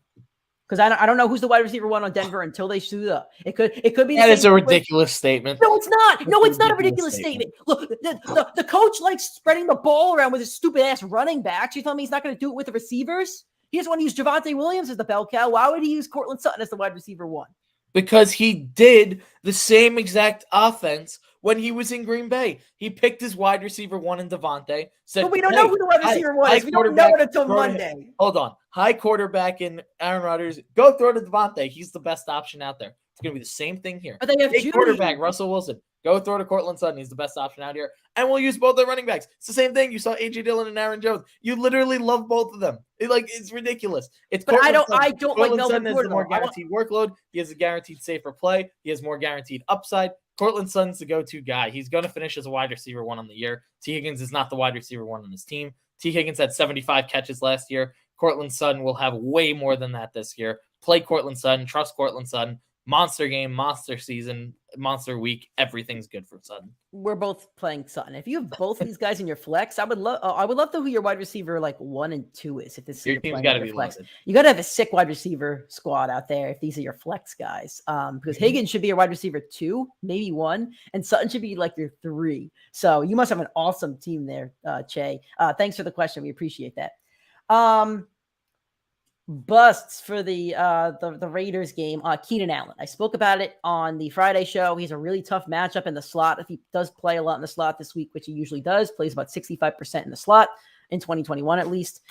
Because I don't know who's the wide receiver 1 on Denver until they suit up. It could be. That is a ridiculous statement. No, it's not. No, it's not a ridiculous statement. Look, the coach likes spreading the ball around with his stupid ass running backs. You telling me he's not going to do it with the receivers? He just want to use Javonte Williams as the bell cow. Why would he use Courtland Sutton as the wide receiver 1? Because he did the same exact offense when he was in Green Bay. He picked his wide receiver 1 in Devontae. But we don't know who the wide receiver was. We don't know it until Monday. Hold on. High quarterback in Aaron Rodgers. Go throw to Devontae. He's the best option out there. It's going to be the same thing here. But they have Big quarterback, Russell Wilson. Go throw to Courtland Sutton. He's the best option out here. And we'll use both their running backs. It's the same thing. You saw A.J. Dillon and Aaron Jones. You literally love both of them. It's ridiculous. But I don't like Melvin Sutton has Gordon. the more guaranteed workload. He has a guaranteed safer play. He has more guaranteed upside. Courtland Sutton's the go-to guy. He's going to finish as a wide receiver 1 on the year. T. Higgins is not the wide receiver 1 on his team. T. Higgins had 75 catches last year. Courtland Sutton will have way more than that this year. Play Courtland Sutton. Trust Courtland Sutton. Monster game, monster season. monster week, everything's good for Sutton. We're both playing Sutton. If you have both of these guys in your flex, I would love to know who your wide receiver 1 and 2 is. If this is Your team's got to be flex, loaded. you got to have a sick wide receiver squad out there. If these are your flex guys, because Higgins should be your wide receiver 2, maybe 1, and Sutton should be like your 3. So you must have an awesome team there, Che. Thanks for the question. We appreciate that. Busts for the Raiders game. Keenan Allen. I spoke about it on the Friday show. He's a really tough matchup in the slot. If he does play a lot in the slot this week, which he usually does, plays about 65% in the slot in 2021 at least.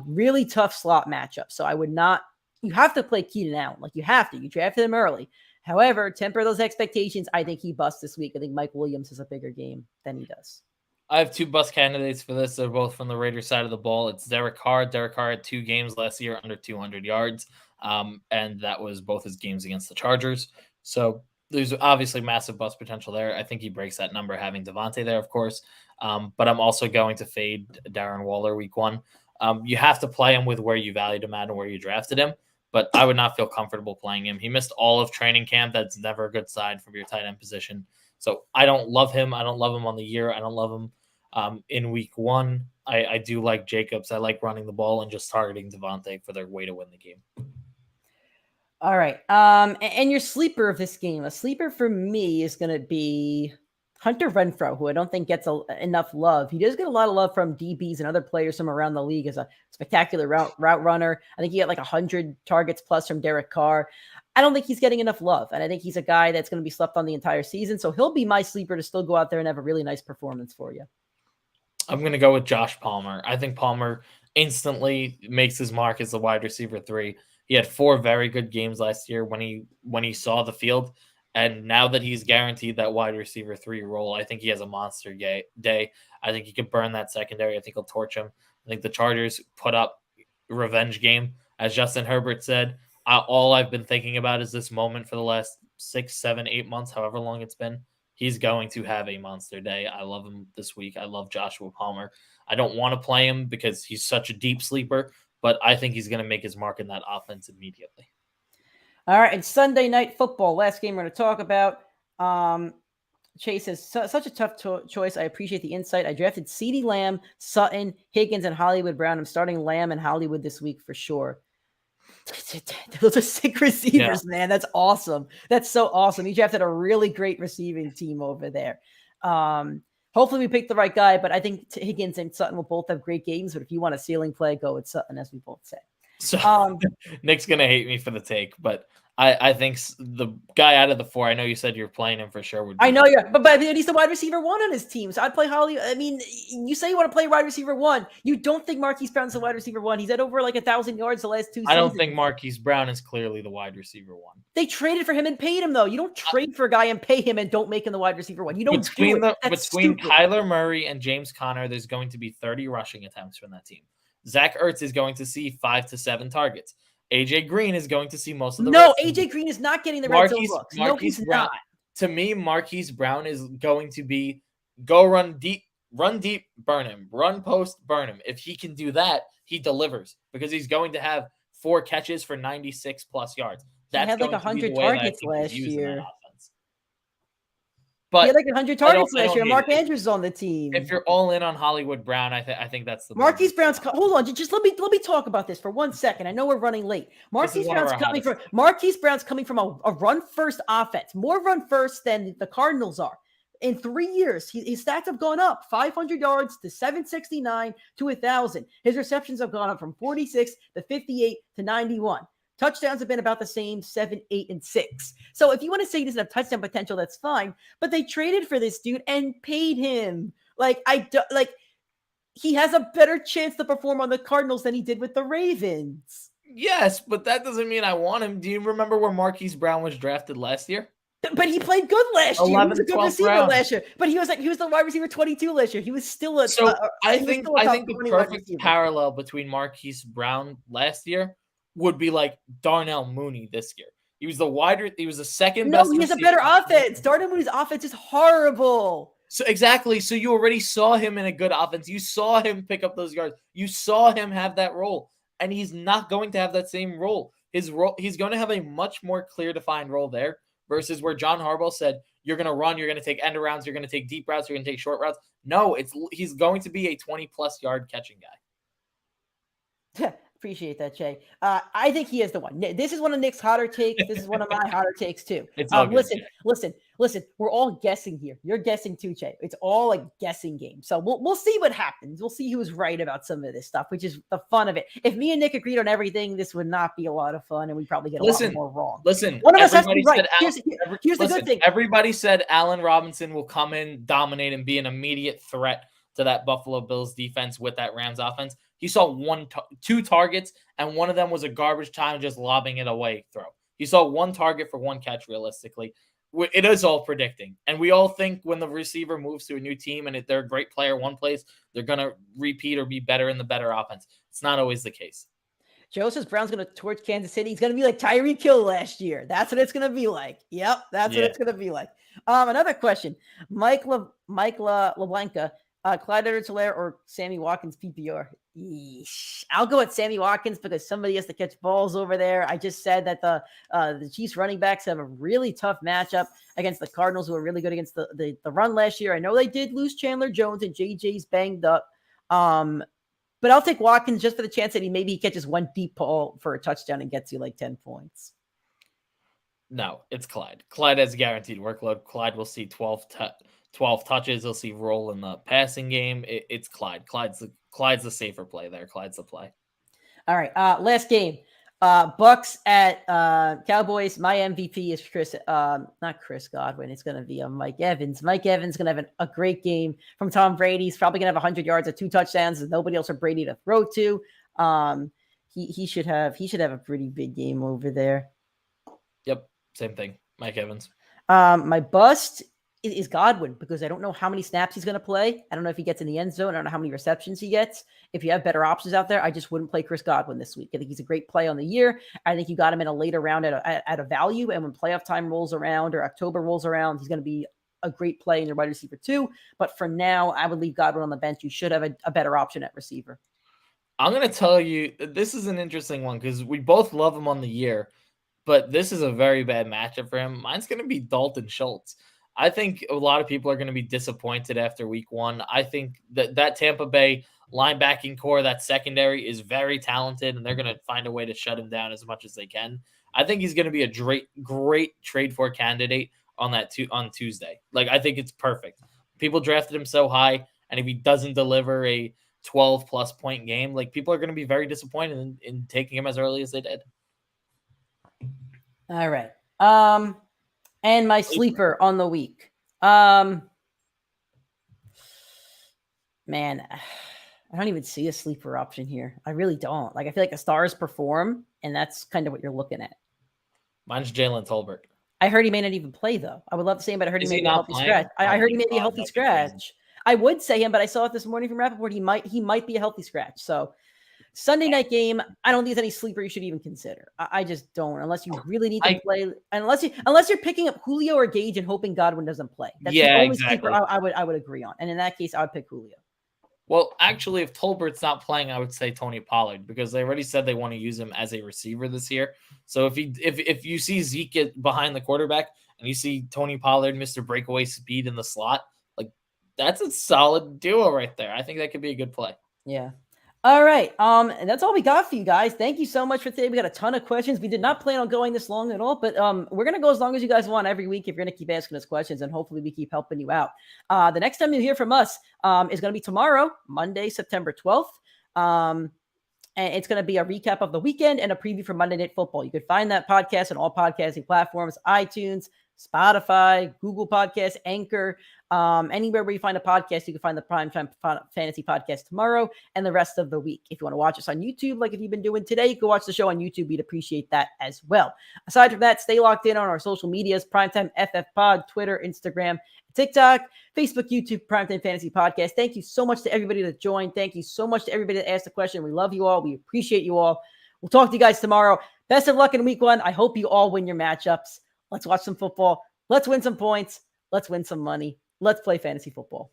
Really tough slot matchup. So I would not. You have to play Keenan Allen. Like you have to. You drafted him early. However, temper those expectations. I think he busts this week. I think Mike Williams has a bigger game than he does. I have 2 bust candidates for this. They're both from the Raiders side of the ball. It's Derek Carr. Derek Carr had 2 games last year under 200 yards, and that was both his games against the Chargers. So there's obviously massive bust potential there. I think he breaks that number having Devontae there, of course. But I'm also going to fade Darren Waller week 1. You have to play him with where you valued him at and where you drafted him, but I would not feel comfortable playing him. He missed all of training camp. That's never a good sign from your tight end position. So I don't love him. I don't love him on the year. I don't love him in week 1. I do like Jacobs. I like running the ball and just targeting Devontae for their way to win the game. All right. And your sleeper of this game, a sleeper for me is going to be Hunter Renfrow, who I don't think gets enough love. He does get a lot of love from DBs and other players from around the league as a spectacular route runner. I think he got like 100 targets plus from Derek Carr. I don't think he's getting enough love, and I think he's a guy that's going to be slept on the entire season. So he'll be my sleeper to still go out there and have a really nice performance for you. I'm going to go with Josh Palmer. I think Palmer instantly makes his mark as the wide receiver 3. He had 4 very good games last year when he saw the field. And now that he's guaranteed that wide receiver 3 role, I think he has a monster day. I think he could burn that secondary. I think he'll torch him. I think the Chargers put up a revenge game. As Justin Herbert said, all I've been thinking about is this moment for the last 6, 7, 8 months, however long it's been. He's going to have a monster day. I love him this week. I love Joshua Palmer. I don't want to play him because he's such a deep sleeper, but I think he's going to make his mark in that offense immediately. All right, and Sunday Night Football, last game we're going to talk about. Chase says, such a tough choice. I appreciate the insight. I drafted CeeDee Lamb, Sutton, Higgins, and Hollywood Brown. I'm starting Lamb and Hollywood this week for sure. Those are sick receivers, man. That's awesome. That's so awesome. You drafted a really great receiving team over there. Hopefully we picked the right guy, but I think Higgins and Sutton will both have great games. But if you want a ceiling play, go with Sutton, as we both say. So Nick's going to hate me for the take, but I think the guy out of the 4, I know you said you're playing him for sure. I know, yeah, but he's the wide receiver 1 on his team, so I'd play Holly. I mean, you say you want to play wide receiver 1. You don't think Marquise Brown's the wide receiver 1. He's had over like 1,000 yards the last 2 seasons. I don't think Marquise Brown is clearly the wide receiver 1. They traded for him and paid him, though. You don't trade for a guy and pay him and don't make him the wide receiver 1. You don't between do it. That's between stupid. Kyler Murray and James Conner, there's going to be 30 rushing attempts from that team. Zach Ertz is going to see 5 to 7 targets. AJ Green is going to see most of the AJ Green is not getting the red zone looks. No, he's not. To me, Marquise Brown is going to be go run deep, burn him, run post, burn him. If he can do that, he delivers because he's going to have 4 catches for 96 plus yards. That's he had like 100 targets last year. But he had like 100 targets last year. Mark Andrews is on the team. If you're all in on Hollywood Brown, I think that's the Marquise Brown's. Hold on, just let me talk about this for 1 second. I know we're running late. Marquise Brown's coming from a run first offense, more run first than the Cardinals are. In 3 years, his stats have gone up 500 yards to 769 to 1,000. His receptions have gone up from 46 to 58 to 91. Touchdowns have been about the same, 7, 8, and 6. So if you want to say he doesn't have touchdown potential, that's fine. But they traded for this dude and paid him. He has a better chance to perform on the Cardinals than he did with the Ravens. Yes, but that doesn't mean I want him. Do you remember where Marquise Brown was drafted last year? But he played good last year. 11, he was a good receiver last year. But he was the wide receiver 22 last year. He was still a. So I think the perfect parallel between Marquise Brown last year would be like Darnell Mooney this year. He was the second best. No, he has a better offense. Darnell Mooney's offense is horrible. So exactly. So you already saw him in a good offense. You saw him pick up those yards. You saw him have that role. And he's not going to have that same role. His role, he's going to have a much more clear defined role there versus where John Harbaugh said, you're going to run, you're going to take end arounds, you're going to take deep routes, you're going to take short routes. No, he's going to be a 20-plus yard catching guy. Appreciate that, Jay. I think he is the one. This is one of Nick's hotter takes. This is one of my hotter takes too. It's all good, listen. We're all guessing here. You're guessing too, Jay. It's all a guessing game. So we'll see what happens. We'll see who's right about some of this stuff, which is the fun of it. If me and Nick agreed on everything, this would not be a lot of fun, and we probably get a lot more wrong. Listen, one of us has to be right. Here's the good thing. Everybody said Allen Robinson will come in, dominate, and be an immediate threat to that Buffalo Bills defense with that Rams offense. He saw two targets, and one of them was a garbage time, just lobbing it away throw. He saw one target for one catch, realistically. It is all predicting. And we all think when the receiver moves to a new team and if they're a great player one place, they're going to repeat or be better in the better offense. It's not always the case. Joe says Brown's going to torch Kansas City. He's going to be like Tyreek Hill last year. That's what it's going to be like. Yep, that's what it's going to be like. Another question. Mike LeBlanca. Clyde Edwards-Helaire or Sammy Watkins PPR? Yeesh. I'll go with Sammy Watkins because somebody has to catch balls over there. I just said that the Chiefs running backs have a really tough matchup against the Cardinals, who are really good against the run last year. I know they did lose Chandler Jones and JJ's banged up. But I'll take Watkins just for the chance that he catches one deep ball for a touchdown and gets you like 10 points. No, it's Clyde. Clyde has a guaranteed workload. Clyde will see 12 touches. He'll see roll in the passing game. It's Clyde. Clyde's the safer play there. Clyde's the play. All right. Last game. Bucks at Cowboys. My MVP is not Chris Godwin. It's going to be Mike Evans. Mike Evans going to have a great game from Tom Brady. He's probably going to have 100 yards and 2 touchdowns. There's nobody else for Brady to throw to. He should have a pretty big game over there. Yep. Same thing. Mike Evans. My bust is Godwin because I don't know how many snaps he's going to play. I don't know if he gets in the end zone. I don't know how many receptions he gets. If you have better options out there, I just wouldn't play Chris Godwin this week. I think he's a great play on the year. I think you got him in a later round at a value. And when playoff time rolls around or October rolls around, he's going to be a great play in your wide receiver too. But for now, I would leave Godwin on the bench. You should have a better option at receiver. I'm going to tell you, this is an interesting one because we both love him on the year, but this is a very bad matchup for him. Mine's going to be Dalton Schultz. I think a lot of people are going to be disappointed after week 1. I think that Tampa Bay linebacking core, that secondary is very talented, and they're going to find a way to shut him down as much as they can. I think he's going to be a great trade for candidate on Tuesday. Like, I think it's perfect. People drafted him so high, and if he doesn't deliver a 12-plus point game, like, people are going to be very disappointed in taking him as early as they did. All right. And my sleeper on the week. Man, I don't even see a sleeper option here. I really don't. Like, I feel like the stars perform, and that's kind of what you're looking at. Mine's Jalen Tolbert. I heard he may not even play, though. I would love to say him, but I heard he may be a healthy scratch. I heard he may be a healthy scratch. I would say him, but I saw it this morning from Rappaport. He might be a healthy scratch. So Sunday night game, I don't think there's any sleeper you should even consider. I just don't, unless you really need to play. Unless you're picking up Julio or Gage and hoping Godwin doesn't play. That's the only sleeper I would agree on. And in that case, I would pick Julio. Well, actually, if Tolbert's not playing, I would say Tony Pollard because they already said they want to use him as a receiver this year. So if you see Zeke get behind the quarterback and you see Tony Pollard, Mr. Breakaway speed in the slot, like that's a solid duo right there. I think that could be a good play. Yeah. All right. And that's all we got for you guys. Thank you so much for today. We got a ton of questions. We did not plan on going this long at all, but we're going to go as long as you guys want every week if you're going to keep asking us questions, and hopefully we keep helping you out. The next time you hear from us is going to be tomorrow, Monday, September 12th. And it's going to be a recap of the weekend and a preview for Monday Night Football. You can find that podcast on all podcasting platforms, iTunes, Spotify, Google Podcasts, Anchor, anywhere where you find a podcast, you can find the PrimeTime Fantasy Podcast tomorrow and the rest of the week. If you want to watch us on YouTube, like if you've been doing today, you can watch the show on YouTube. We'd appreciate that as well. Aside from that, stay locked in on our social medias, PrimeTimeFFPod, Twitter, Instagram, TikTok, Facebook, YouTube, PrimeTime Fantasy Podcast. Thank you so much to everybody that joined. Thank you so much to everybody that asked a question. We love you all. We appreciate you all. We'll talk to you guys tomorrow. Best of luck in week 1. I hope you all win your matchups. Let's watch some football. Let's win some points. Let's win some money. Let's play fantasy football.